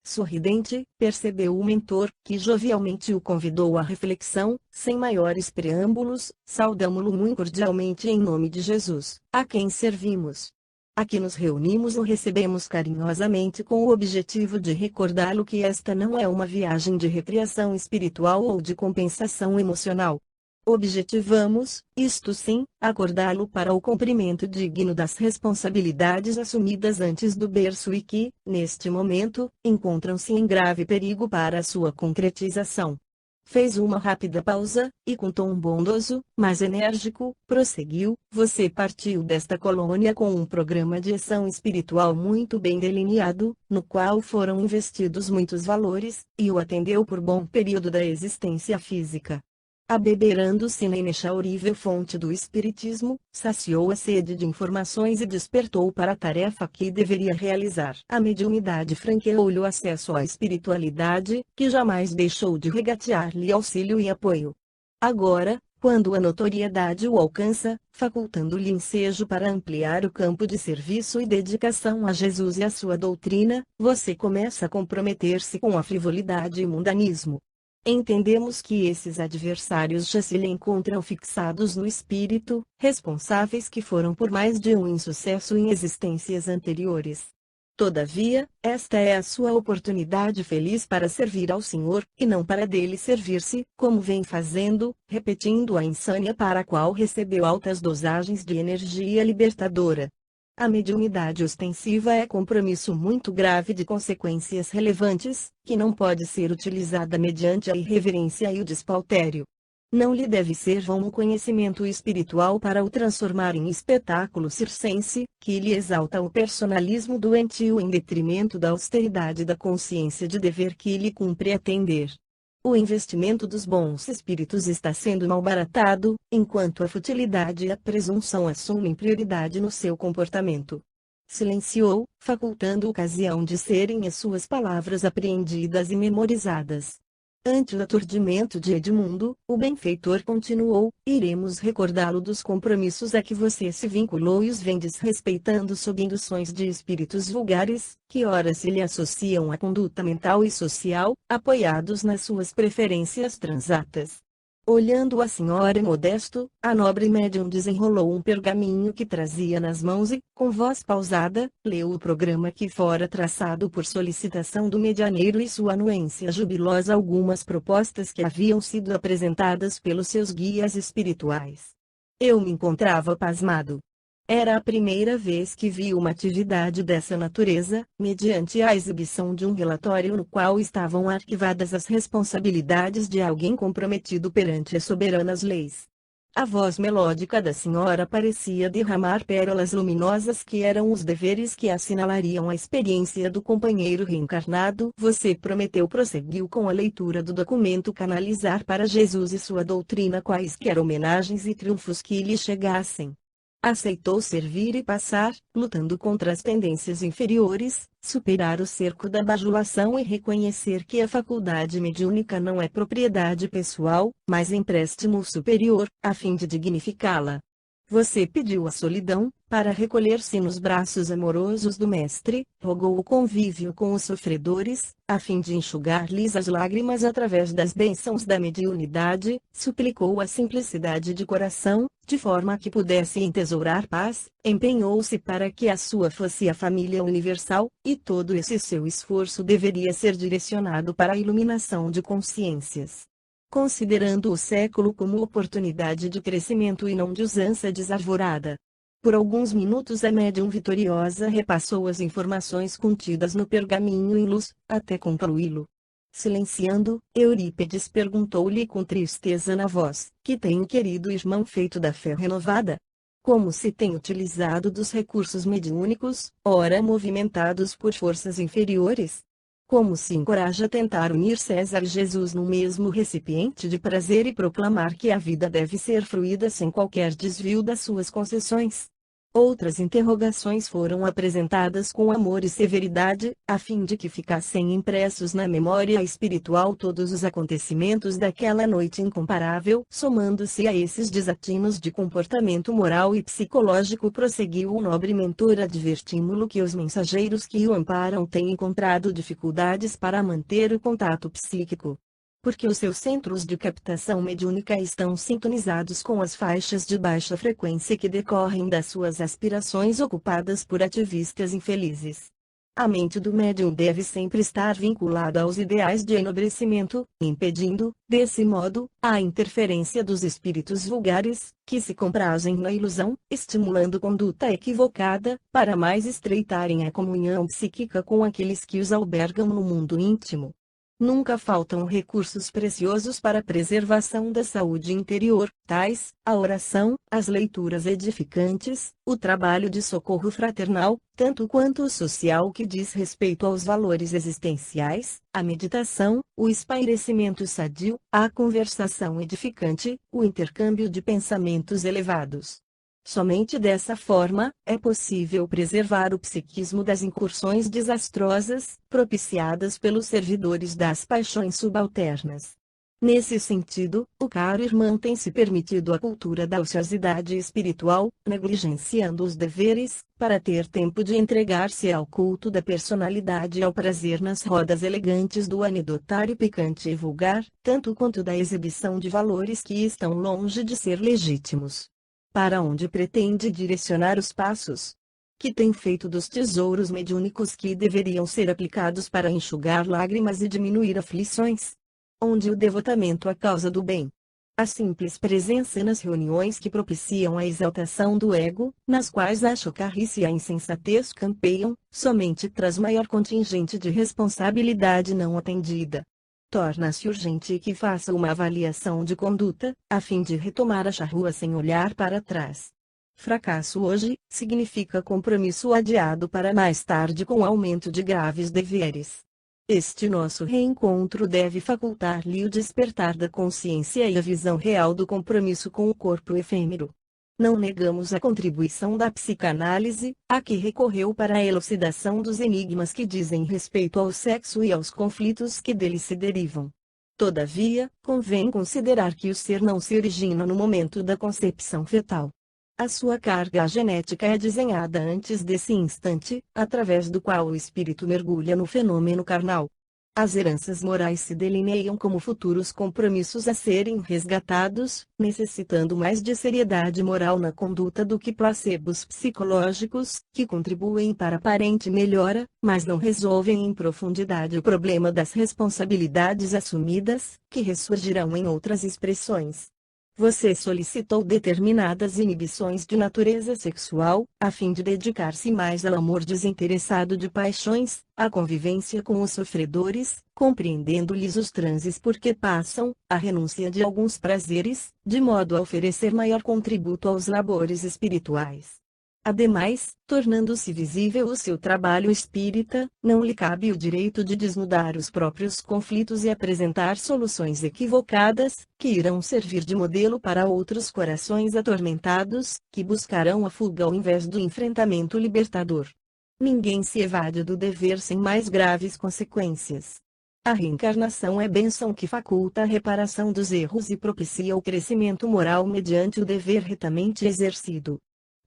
Sorridente, percebeu o mentor, que jovialmente o convidou à reflexão. Sem maiores preâmbulos, saudamo-lo muito cordialmente em nome de Jesus, a quem servimos. Aqui nos reunimos e o recebemos carinhosamente com o objetivo de recordá-lo que esta não é uma viagem de recreação espiritual ou de compensação emocional. Objetivamos, isto sim, acordá-lo para o cumprimento digno das responsabilidades assumidas antes do berço e que, neste momento, encontram-se em grave perigo para a sua concretização. Fez uma rápida pausa, e com tom bondoso, mas enérgico, prosseguiu: você partiu desta colônia com um programa de ação espiritual muito bem delineado, no qual foram investidos muitos valores, e o atendeu por bom período da existência física. Abeberando-se na inexaurível fonte do Espiritismo, saciou a sede de informações e despertou para a tarefa que deveria realizar. A mediunidade franqueou-lhe o acesso à espiritualidade, que jamais deixou de regatear-lhe auxílio e apoio. Agora, quando a notoriedade o alcança, facultando-lhe ensejo para ampliar o campo de serviço e dedicação a Jesus e a sua doutrina, você começa a comprometer-se com a frivolidade e mundanismo. Entendemos que esses adversários já se lhe encontram fixados no espírito, responsáveis que foram por mais de um insucesso em existências anteriores. Todavia, esta é a sua oportunidade feliz para servir ao Senhor, e não para dele servir-se, como vem fazendo, repetindo a insânia para a qual recebeu altas dosagens de energia libertadora. A mediunidade ostensiva é compromisso muito grave de consequências relevantes, que não pode ser utilizada mediante a irreverência e o despautério. Não lhe deve ser vão o conhecimento espiritual para o transformar em espetáculo circense, que lhe exalta o personalismo doentio em detrimento da austeridade da consciência de dever que lhe cumpre atender. O investimento dos bons espíritos está sendo malbaratado, enquanto a futilidade e a presunção assumem prioridade no seu comportamento. Silenciou, facultando ocasião de serem as suas palavras apreendidas e memorizadas. Ante o aturdimento de Edmundo, o benfeitor continuou: iremos recordá-lo dos compromissos a que você se vinculou e os vem desrespeitando sob induções de espíritos vulgares, que ora se lhe associam à conduta mental e social, apoiados nas suas preferências transatas. Olhando a senhora Modesto, a nobre médium desenrolou um pergaminho que trazia nas mãos e, com voz pausada, leu o programa que fora traçado por solicitação do medianeiro e sua anuência jubilosa algumas propostas que haviam sido apresentadas pelos seus guias espirituais. Eu me encontrava pasmado. Era a primeira vez que vi uma atividade dessa natureza, mediante a exibição de um relatório no qual estavam arquivadas as responsabilidades de alguém comprometido perante as soberanas leis. A voz melódica da senhora parecia derramar pérolas luminosas que eram os deveres que assinalariam a experiência do companheiro reencarnado. Você prometeu, prosseguiu com a leitura do documento, canalizar para Jesus e sua doutrina quaisquer homenagens e triunfos que lhe chegassem. Aceitou servir e passar, lutando contra as tendências inferiores, superar o cerco da bajulação e reconhecer que a faculdade mediúnica não é propriedade pessoal, mas empréstimo superior, a fim de dignificá-la. Você pediu a solidão, para recolher-se nos braços amorosos do Mestre, rogou o convívio com os sofredores, a fim de enxugar-lhes as lágrimas através das bênçãos da mediunidade, suplicou a simplicidade de coração, de forma que pudesse entesourar paz, empenhou-se para que a sua fosse a família universal, e todo esse seu esforço deveria ser direcionado para a iluminação de consciências. Considerando o século como oportunidade de crescimento e não de usança desarvorada. Por alguns minutos a médium vitoriosa repassou as informações contidas no pergaminho em luz, até concluí-lo. Silenciando, Eurípedes perguntou-lhe com tristeza na voz: que tem, querido irmão, feito da fé renovada? Como se tem utilizado dos recursos mediúnicos, ora movimentados por forças inferiores? Como se encoraja a tentar unir César e Jesus no mesmo recipiente de prazer e proclamar que a vida deve ser fruída sem qualquer desvio das suas concessões? Outras interrogações foram apresentadas com amor e severidade, a fim de que ficassem impressos na memória espiritual todos os acontecimentos daquela noite incomparável. Somando-se a esses desatinos de comportamento moral e psicológico, prosseguiu o nobre mentor, advertindo-lo que os mensageiros que o amparam têm encontrado dificuldades para manter o contato psíquico, porque os seus centros de captação mediúnica estão sintonizados com as faixas de baixa frequência que decorrem das suas aspirações ocupadas por ativistas infelizes. A mente do médium deve sempre estar vinculada aos ideais de enobrecimento, impedindo, desse modo, a interferência dos espíritos vulgares, que se comprazem na ilusão, estimulando conduta equivocada, para mais estreitarem a comunhão psíquica com aqueles que os albergam no mundo íntimo. Nunca faltam recursos preciosos para a preservação da saúde interior, tais, a oração, as leituras edificantes, o trabalho de socorro fraternal, tanto quanto o social que diz respeito aos valores existenciais, a meditação, o espairecimento sadio, a conversação edificante, o intercâmbio de pensamentos elevados. Somente dessa forma, é possível preservar o psiquismo das incursões desastrosas, propiciadas pelos servidores das paixões subalternas. Nesse sentido, o caro irmão tem se permitido a cultura da ociosidade espiritual, negligenciando os deveres, para ter tempo de entregar-se ao culto da personalidade e ao prazer nas rodas elegantes do anedotário picante e vulgar, tanto quanto da exibição de valores que estão longe de ser legítimos. Para onde pretende direcionar os passos? Que tem feito dos tesouros mediúnicos que deveriam ser aplicados para enxugar lágrimas e diminuir aflições? Onde o devotamento à causa do bem? A simples presença nas reuniões que propiciam a exaltação do ego, nas quais a chocarrice e a insensatez campeiam, somente traz maior contingente de responsabilidade não atendida. Torna-se urgente que faça uma avaliação de conduta, a fim de retomar a charrua sem olhar para trás. Fracasso hoje, significa compromisso adiado para mais tarde com aumento de graves deveres. Este nosso reencontro deve facultar-lhe o despertar da consciência e a visão real do compromisso com o corpo efêmero. Não negamos a contribuição da psicanálise, a que recorreu para a elucidação dos enigmas que dizem respeito ao sexo e aos conflitos que dele se derivam. Todavia, convém considerar que o ser não se origina no momento da concepção fetal. A sua carga genética é desenhada antes desse instante, através do qual o espírito mergulha no fenômeno carnal. As heranças morais se delineiam como futuros compromissos a serem resgatados, necessitando mais de seriedade moral na conduta do que placebos psicológicos, que contribuem para aparente melhora, mas não resolvem em profundidade o problema das responsabilidades assumidas, que ressurgirão em outras expressões. Você solicitou determinadas inibições de natureza sexual, a fim de dedicar-se mais ao amor desinteressado de paixões, à convivência com os sofredores, compreendendo-lhes os transes por que passam, à renúncia de alguns prazeres, de modo a oferecer maior contributo aos labores espirituais. Ademais, tornando-se visível o seu trabalho espírita, não lhe cabe o direito de desnudar os próprios conflitos e apresentar soluções equivocadas, que irão servir de modelo para outros corações atormentados, que buscarão a fuga ao invés do enfrentamento libertador. Ninguém se evade do dever sem mais graves consequências. A reencarnação é bênção que faculta a reparação dos erros e propicia o crescimento moral mediante o dever retamente exercido.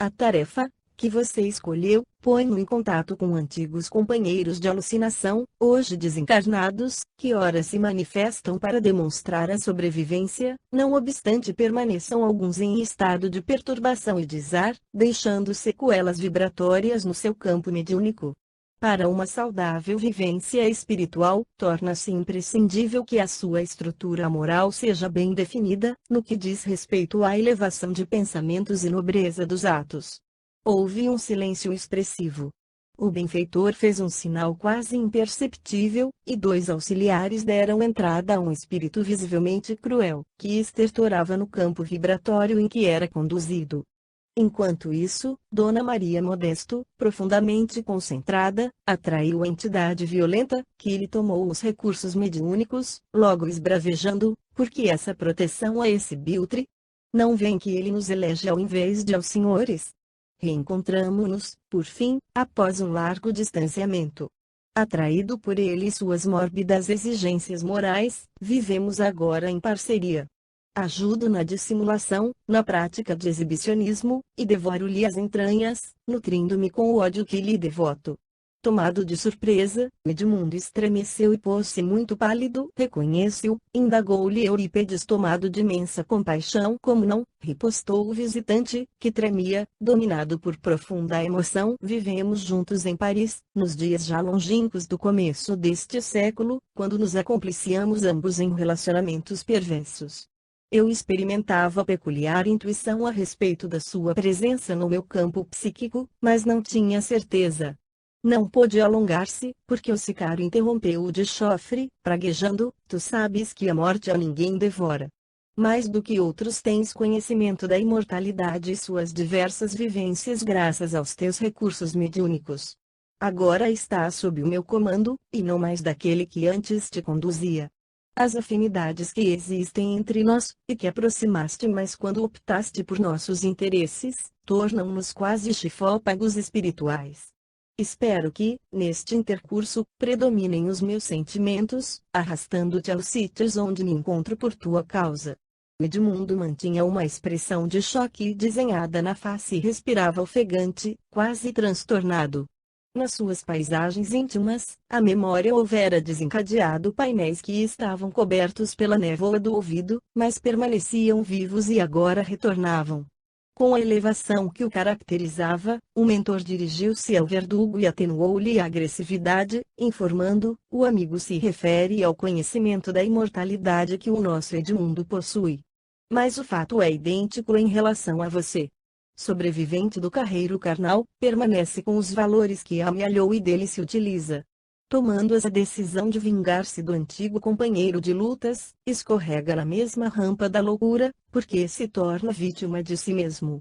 A tarefa, que você escolheu, põe-no em contato com antigos companheiros de alucinação, hoje desencarnados, que ora se manifestam para demonstrar a sobrevivência, não obstante permaneçam alguns em estado de perturbação e desar, deixando sequelas vibratórias no seu campo mediúnico. Para uma saudável vivência espiritual, torna-se imprescindível que a sua estrutura moral seja bem definida, no que diz respeito à elevação de pensamentos e nobreza dos atos. Houve um silêncio expressivo. O benfeitor fez um sinal quase imperceptível, e dois auxiliares deram entrada a um espírito visivelmente cruel, que estertorava no campo vibratório em que era conduzido. Enquanto isso, Dona Maria Modesto, profundamente concentrada, atraiu a entidade violenta, que lhe tomou os recursos mediúnicos, logo esbravejando: por que essa proteção a esse biltre? Não vem que ele nos elege ao invés de aos senhores? Reencontramo-nos, por fim, após um largo distanciamento. Atraído por ele e suas mórbidas exigências morais, vivemos agora em parceria. Ajudo na dissimulação, na prática de exibicionismo, e devoro-lhe as entranhas, nutrindo-me com o ódio que lhe devoto. Tomado de surpresa, Edmundo estremeceu e pôs-se muito pálido. Reconhece-o, indagou-lhe Eurípedes tomado de imensa compaixão. Como não, ripostou o visitante, que tremia, dominado por profunda emoção. Vivemos juntos em Paris, nos dias já longínquos do começo deste século, quando nos acompliciamos ambos em relacionamentos perversos. Eu experimentava peculiar intuição a respeito da sua presença no meu campo psíquico, mas não tinha certeza. Não pôde alongar-se, porque o sicário interrompeu-o de chofre, praguejando: tu sabes que a morte a ninguém devora. Mais do que outros tens conhecimento da imortalidade e suas diversas vivências graças aos teus recursos mediúnicos. Agora estás sob o meu comando, e não mais daquele que antes te conduzia. As afinidades que existem entre nós, e que aproximaste mais quando optaste por nossos interesses, tornam-nos quase chifópagos espirituais. Espero que, neste intercurso, predominem os meus sentimentos, arrastando-te aos sítios onde me encontro por tua causa. Edmundo mantinha uma expressão de choque desenhada na face e respirava ofegante, quase transtornado. Nas suas paisagens íntimas, a memória houvera desencadeado painéis que estavam cobertos pela névoa do ouvido, mas permaneciam vivos e agora retornavam. Com a elevação que o caracterizava, o mentor dirigiu-se ao verdugo e atenuou-lhe a agressividade, informando: o amigo se refere ao conhecimento da imortalidade que o nosso Edmundo possui. Mas o fato é idêntico em relação a você. Sobrevivente do carreiro carnal, permanece com os valores que amealhou e dele se utiliza. Tomando essa decisão de vingar-se do antigo companheiro de lutas, escorrega na mesma rampa da loucura, porque se torna vítima de si mesmo.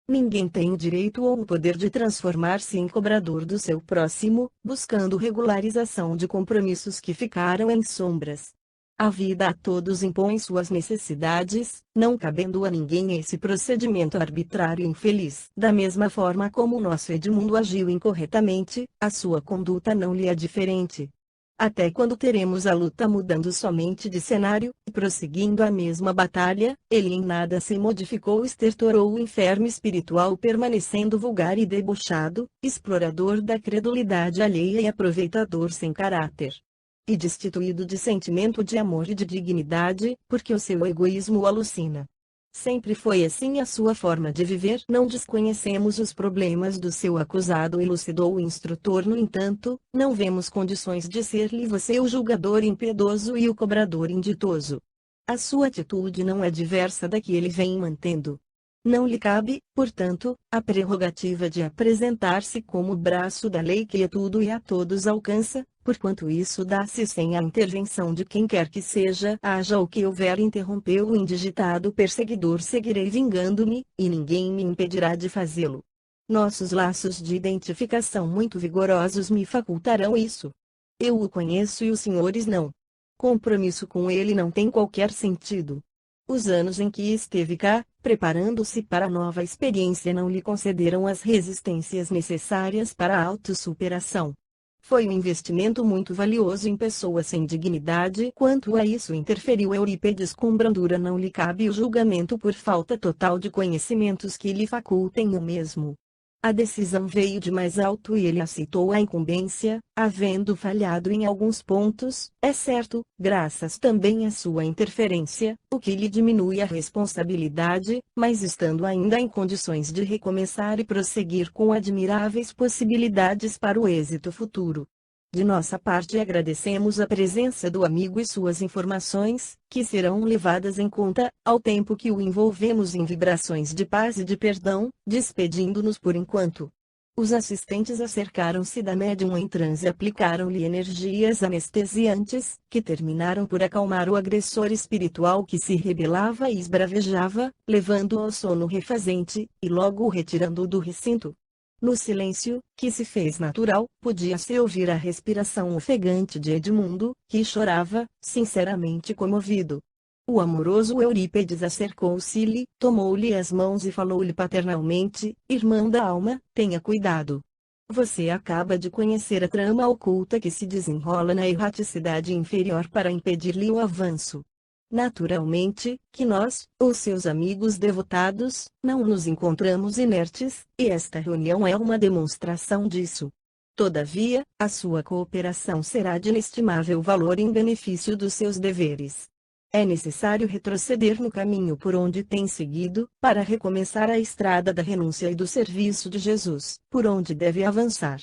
Ninguém tem o direito ou o poder de transformar-se em cobrador do seu próximo, buscando regularização de compromissos que ficaram em sombras. A vida a todos impõe suas necessidades, não cabendo a ninguém esse procedimento arbitrário e infeliz. Da mesma forma como o nosso Edmundo agiu incorretamente, a sua conduta não lhe é diferente. Até quando teremos a luta mudando somente de cenário, e prosseguindo a mesma batalha? Ele em nada se modificou, estertorou o enfermo espiritual, permanecendo vulgar e debochado, explorador da credulidade alheia e aproveitador sem caráter. E destituído de sentimento de amor e de dignidade, porque o seu egoísmo o alucina. Sempre foi assim a sua forma de viver. Não desconhecemos os problemas do seu acusado, elucidou o instrutor. No entanto, não vemos condições de ser-lhe você o julgador impiedoso e o cobrador inditoso. A sua atitude não é diversa da que ele vem mantendo. Não lhe cabe, portanto, a prerrogativa de apresentar-se como o braço da lei que a tudo e a todos alcança, porquanto isso dá-se sem a intervenção de quem quer que seja. Haja o que houver, interrompeu o indigitado perseguidor, seguirei vingando-me, e ninguém me impedirá de fazê-lo. Nossos laços de identificação muito vigorosos me facultarão isso. Eu o conheço e os senhores não. Compromisso com ele não tem qualquer sentido. Os anos em que esteve cá, preparando-se para a nova experiência, não lhe concederam as resistências necessárias para a autossuperação. Foi um investimento muito valioso em pessoa sem dignidade. Quanto a isso, interferiu Eurípedes com brandura, não lhe cabe o julgamento por falta total de conhecimentos que lhe facultem o mesmo. A decisão veio de mais alto e ele aceitou a incumbência, havendo falhado em alguns pontos, é certo, graças também à sua interferência, o que lhe diminui a responsabilidade, mas estando ainda em condições de recomeçar e prosseguir com admiráveis possibilidades para o êxito futuro. De nossa parte agradecemos a presença do amigo e suas informações, que serão levadas em conta, ao tempo que o envolvemos em vibrações de paz e de perdão, despedindo-nos por enquanto. Os assistentes acercaram-se da médium em transe e aplicaram-lhe energias anestesiantes, que terminaram por acalmar o agressor espiritual que se rebelava e esbravejava, levando-o ao sono refazente, e logo o retirando do recinto. No silêncio, que se fez natural, podia-se ouvir a respiração ofegante de Edmundo, que chorava, sinceramente comovido. O amoroso Eurípedes acercou-se-lhe, tomou-lhe as mãos e falou-lhe paternalmente: irmã da alma, tenha cuidado. Você acaba de conhecer a trama oculta que se desenrola na erraticidade inferior para impedir-lhe o avanço. Naturalmente, que nós, os seus amigos devotados, não nos encontramos inertes, e esta reunião é uma demonstração disso. Todavia, a sua cooperação será de inestimável valor em benefício dos seus deveres. É necessário retroceder no caminho por onde tem seguido, para recomeçar a estrada da renúncia e do serviço de Jesus, por onde deve avançar.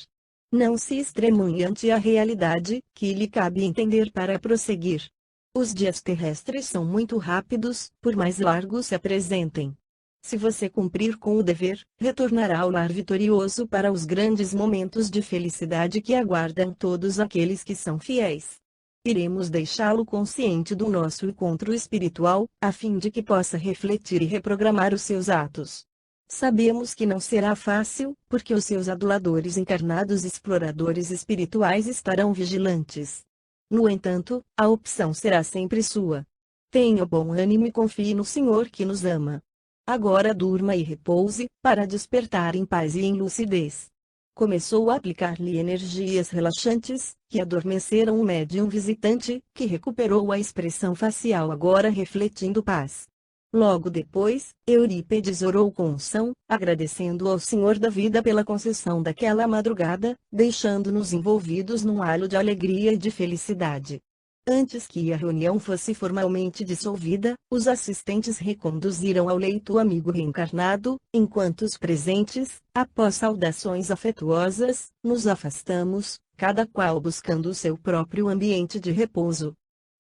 Não se estremunhe ante a realidade, que lhe cabe entender para prosseguir. Os dias terrestres são muito rápidos, por mais largos se apresentem. Se você cumprir com o dever, retornará ao lar vitorioso para os grandes momentos de felicidade que aguardam todos aqueles que são fiéis. Iremos deixá-lo consciente do nosso encontro espiritual, a fim de que possa refletir e reprogramar os seus atos. Sabemos que não será fácil, porque os seus aduladores encarnados exploradores espirituais estarão vigilantes. No entanto, a opção será sempre sua. Tenha bom ânimo e confie no Senhor que nos ama. Agora durma e repouse, para despertar em paz e em lucidez. Começou a aplicar-lhe energias relaxantes, que adormeceram o médium visitante, que recuperou a expressão facial agora refletindo paz. Logo depois, Eurípedes orou com unção, agradecendo ao Senhor da vida pela concessão daquela madrugada, deixando-nos envolvidos num halo de alegria e de felicidade. Antes que a reunião fosse formalmente dissolvida, os assistentes reconduziram ao leito o amigo reencarnado, enquanto os presentes, após saudações afetuosas, nos afastamos, cada qual buscando o seu próprio ambiente de repouso.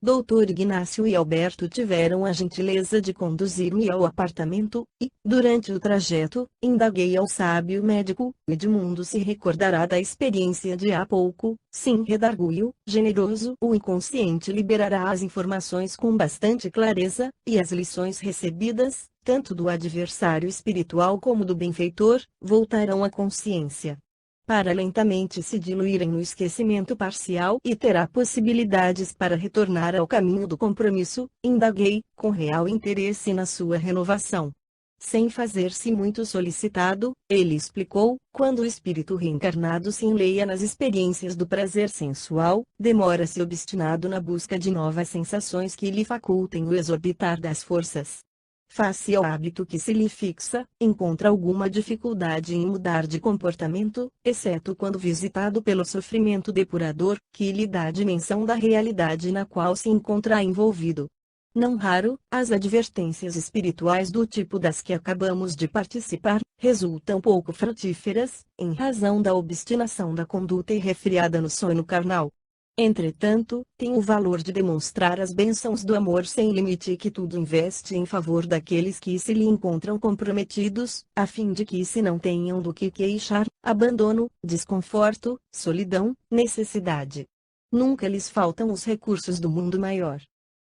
Dr. Ignácio e Alberto tiveram a gentileza de conduzir-me ao apartamento, e, durante o trajeto, indaguei ao sábio médico: Edmundo se recordará da experiência de há pouco? Sim, redarguiu, generoso. O inconsciente liberará as informações com bastante clareza, e as lições recebidas, tanto do adversário espiritual como do benfeitor, voltarão à consciência, para lentamente se diluírem no esquecimento parcial e terá possibilidades para retornar ao caminho do compromisso. Indaguei, com real interesse na sua renovação. Sem fazer-se muito solicitado, ele explicou: quando o espírito reencarnado se enleia nas experiências do prazer sensual, demora-se obstinado na busca de novas sensações que lhe facultem o exorbitar das forças. Face ao hábito que se lhe fixa, encontra alguma dificuldade em mudar de comportamento, exceto quando visitado pelo sofrimento depurador, que lhe dá a dimensão da realidade na qual se encontra envolvido. Não raro, as advertências espirituais do tipo das que acabamos de participar, resultam pouco frutíferas, em razão da obstinação da conduta e resfriada no sono carnal. Entretanto, tem o valor de demonstrar as bênçãos do amor sem limite e que tudo investe em favor daqueles que se lhe encontram comprometidos, a fim de que se não tenham do que queixar: abandono, desconforto, solidão, necessidade. Nunca lhes faltam os recursos do mundo maior.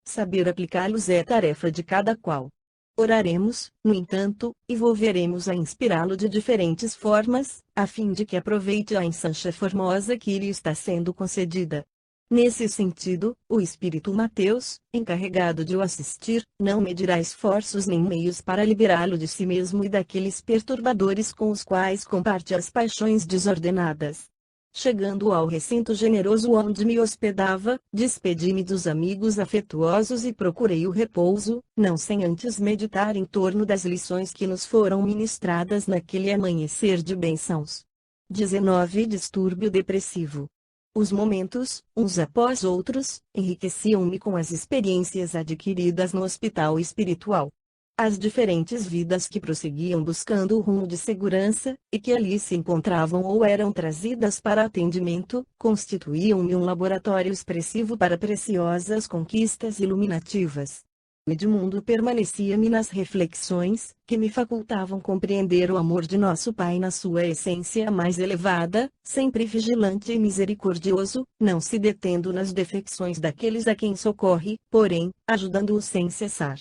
Saber aplicá-los é tarefa de cada qual. Oraremos, no entanto, e volveremos a inspirá-lo de diferentes formas, a fim de que aproveite a ensancha formosa que lhe está sendo concedida. Nesse sentido, o Espírito Mateus, encarregado de o assistir, não medirá esforços nem meios para liberá-lo de si mesmo e daqueles perturbadores com os quais comparte as paixões desordenadas. Chegando ao recinto generoso onde me hospedava, despedi-me dos amigos afetuosos e procurei o repouso, não sem antes meditar em torno das lições que nos foram ministradas naquele amanhecer de bênçãos. 19 Distúrbio depressivo. Os momentos, uns após outros, enriqueciam-me com as experiências adquiridas no hospital espiritual. As diferentes vidas que prosseguiam buscando o rumo de segurança, e que ali se encontravam ou eram trazidas para atendimento, constituíam-me um laboratório expressivo para preciosas conquistas iluminativas. Edmundo permanecia-me nas reflexões, que me facultavam compreender o amor de nosso Pai na sua essência mais elevada, sempre vigilante e misericordioso, não se detendo nas defecções daqueles a quem socorre, porém, ajudando-os sem cessar.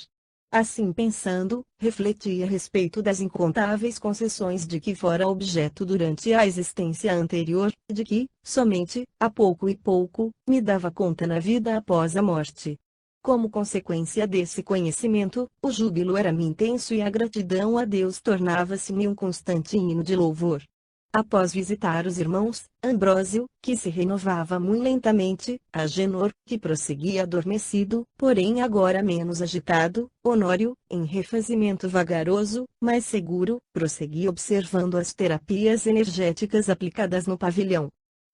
Assim pensando, refleti a respeito das incontáveis concessões de que fora objeto durante a existência anterior, de que, somente, a pouco e pouco, me dava conta na vida após a morte. Como consequência desse conhecimento, o júbilo era-me intenso e a gratidão a Deus tornava-se-me um constante hino de louvor. Após visitar os irmãos, Ambrósio, que se renovava muito lentamente, Agênor, que prosseguia adormecido, porém agora menos agitado, Honório, em refazimento vagaroso, mas seguro, prosseguia observando as terapias energéticas aplicadas no pavilhão.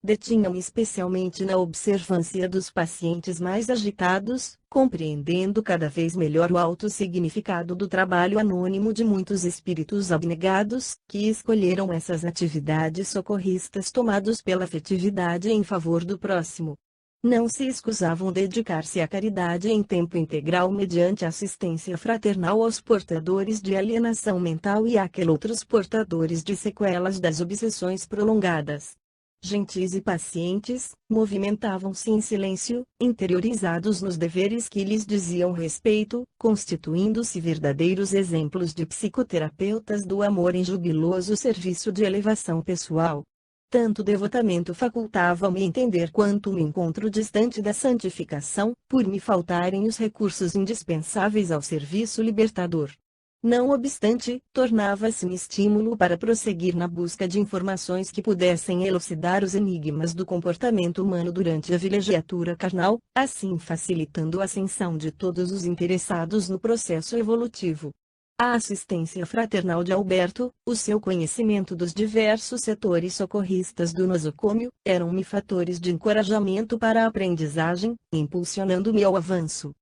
Detinha-me especialmente na observância dos pacientes mais agitados, compreendendo cada vez melhor o alto significado do trabalho anônimo de muitos espíritos abnegados, que escolheram essas atividades socorristas tomados pela afetividade em favor do próximo. Não se escusavam dedicar-se à caridade em tempo integral mediante assistência fraternal aos portadores de alienação mental e àqueles portadores de sequelas das obsessões prolongadas. Gentis e pacientes, movimentavam-se em silêncio, interiorizados nos deveres que lhes diziam respeito, constituindo-se verdadeiros exemplos de psicoterapeutas do amor em jubiloso serviço de elevação pessoal. Tanto devotamento facultava-me entender quanto me encontro distante da santificação, por me faltarem os recursos indispensáveis ao serviço libertador. Não obstante, tornava-se-me estímulo para prosseguir na busca de informações que pudessem elucidar os enigmas do comportamento humano durante a vilegiatura carnal, assim facilitando a ascensão de todos os interessados no processo evolutivo. A assistência fraternal de Alberto, o seu conhecimento dos diversos setores socorristas do nosocômio, eram-me fatores de encorajamento para a aprendizagem, impulsionando-me ao avanço.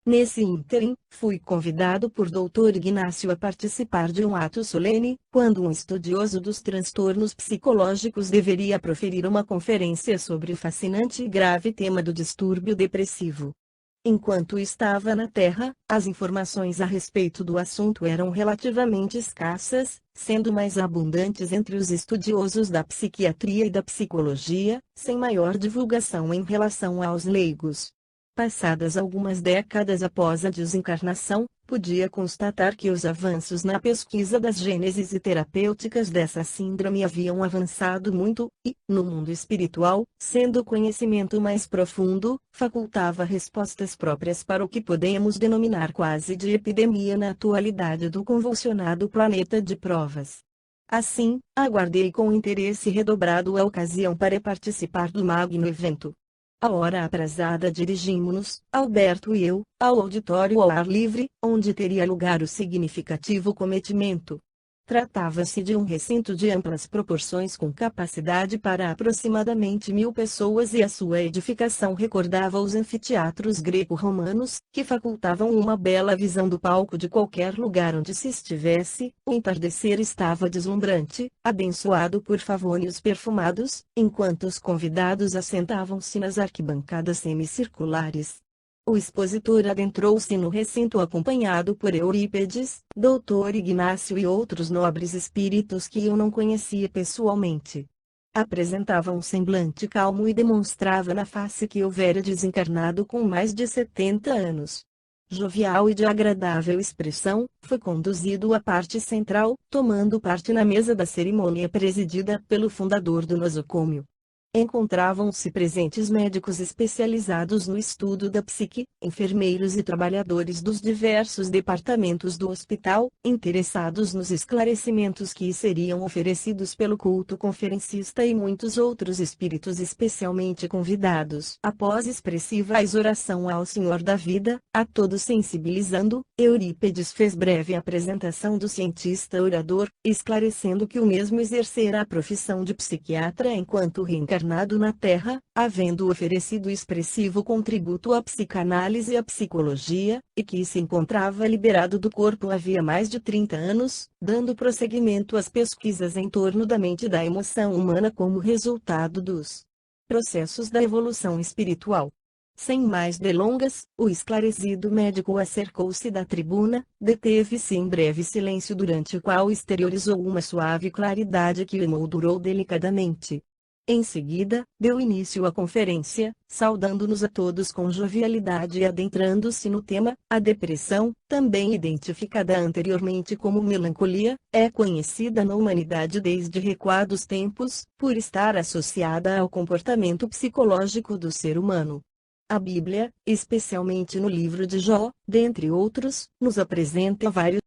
Nesse ínterim, fui convidado por Dr. Ignácio a participar de um ato solene, quando um estudioso dos transtornos psicológicos deveria proferir uma conferência sobre o fascinante e grave tema do distúrbio depressivo. Enquanto estava na Terra, as informações a respeito do assunto eram relativamente escassas, sendo mais abundantes entre os estudiosos da psiquiatria e da psicologia, sem maior divulgação em relação aos leigos. Passadas algumas décadas após a desencarnação, podia constatar que os avanços na pesquisa das gêneses e terapêuticas dessa síndrome haviam avançado muito, e, no mundo espiritual, sendo o conhecimento mais profundo, facultava respostas próprias para o que podemos denominar quase de epidemia na atualidade do convulsionado planeta de provas. Assim, aguardei com interesse redobrado a ocasião para participar do magno evento. A hora aprazada dirigimos-nos, Alberto e eu, ao auditório ao ar livre, onde teria lugar o significativo cometimento. Tratava-se de um recinto de amplas proporções com capacidade para aproximadamente 1000 pessoas e a sua edificação recordava os anfiteatros greco-romanos, que facultavam uma bela visão do palco de qualquer lugar onde se estivesse. O entardecer estava deslumbrante, abençoado por favônios perfumados, enquanto os convidados assentavam-se nas arquibancadas semicirculares. O expositor adentrou-se no recinto acompanhado por Eurípedes, Dr. Ignácio e outros nobres espíritos que eu não conhecia pessoalmente. Apresentava um semblante calmo e demonstrava na face que houvera desencarnado com mais de 70 anos. Jovial e de agradável expressão, foi conduzido à parte central, tomando parte na mesa da cerimônia presidida pelo fundador do nosocômio. Encontravam-se presentes médicos especializados no estudo da psique, enfermeiros e trabalhadores dos diversos departamentos do hospital, interessados nos esclarecimentos que seriam oferecidos pelo culto conferencista e muitos outros espíritos especialmente convidados. Após expressiva exortação ao Senhor da Vida, a todos sensibilizando, Eurípedes fez breve apresentação do cientista orador, esclarecendo que o mesmo exercera a profissão de psiquiatra enquanto reencarnado na Terra, havendo oferecido expressivo contributo à psicanálise e à psicologia, e que se encontrava liberado do corpo havia mais de 30 anos, dando prosseguimento às pesquisas em torno da mente e da emoção humana como resultado dos processos da evolução espiritual. Sem mais delongas, o esclarecido médico acercou-se da tribuna, deteve-se em breve silêncio durante o qual exteriorizou uma suave claridade que o emoldurou delicadamente. Em seguida, deu início à conferência, saudando-nos a todos com jovialidade e adentrando-se no tema. A depressão, também identificada anteriormente como melancolia, é conhecida na humanidade desde recuados tempos, por estar associada ao comportamento psicológico do ser humano. A Bíblia, especialmente no livro de Jó, dentre outros, nos apresenta vários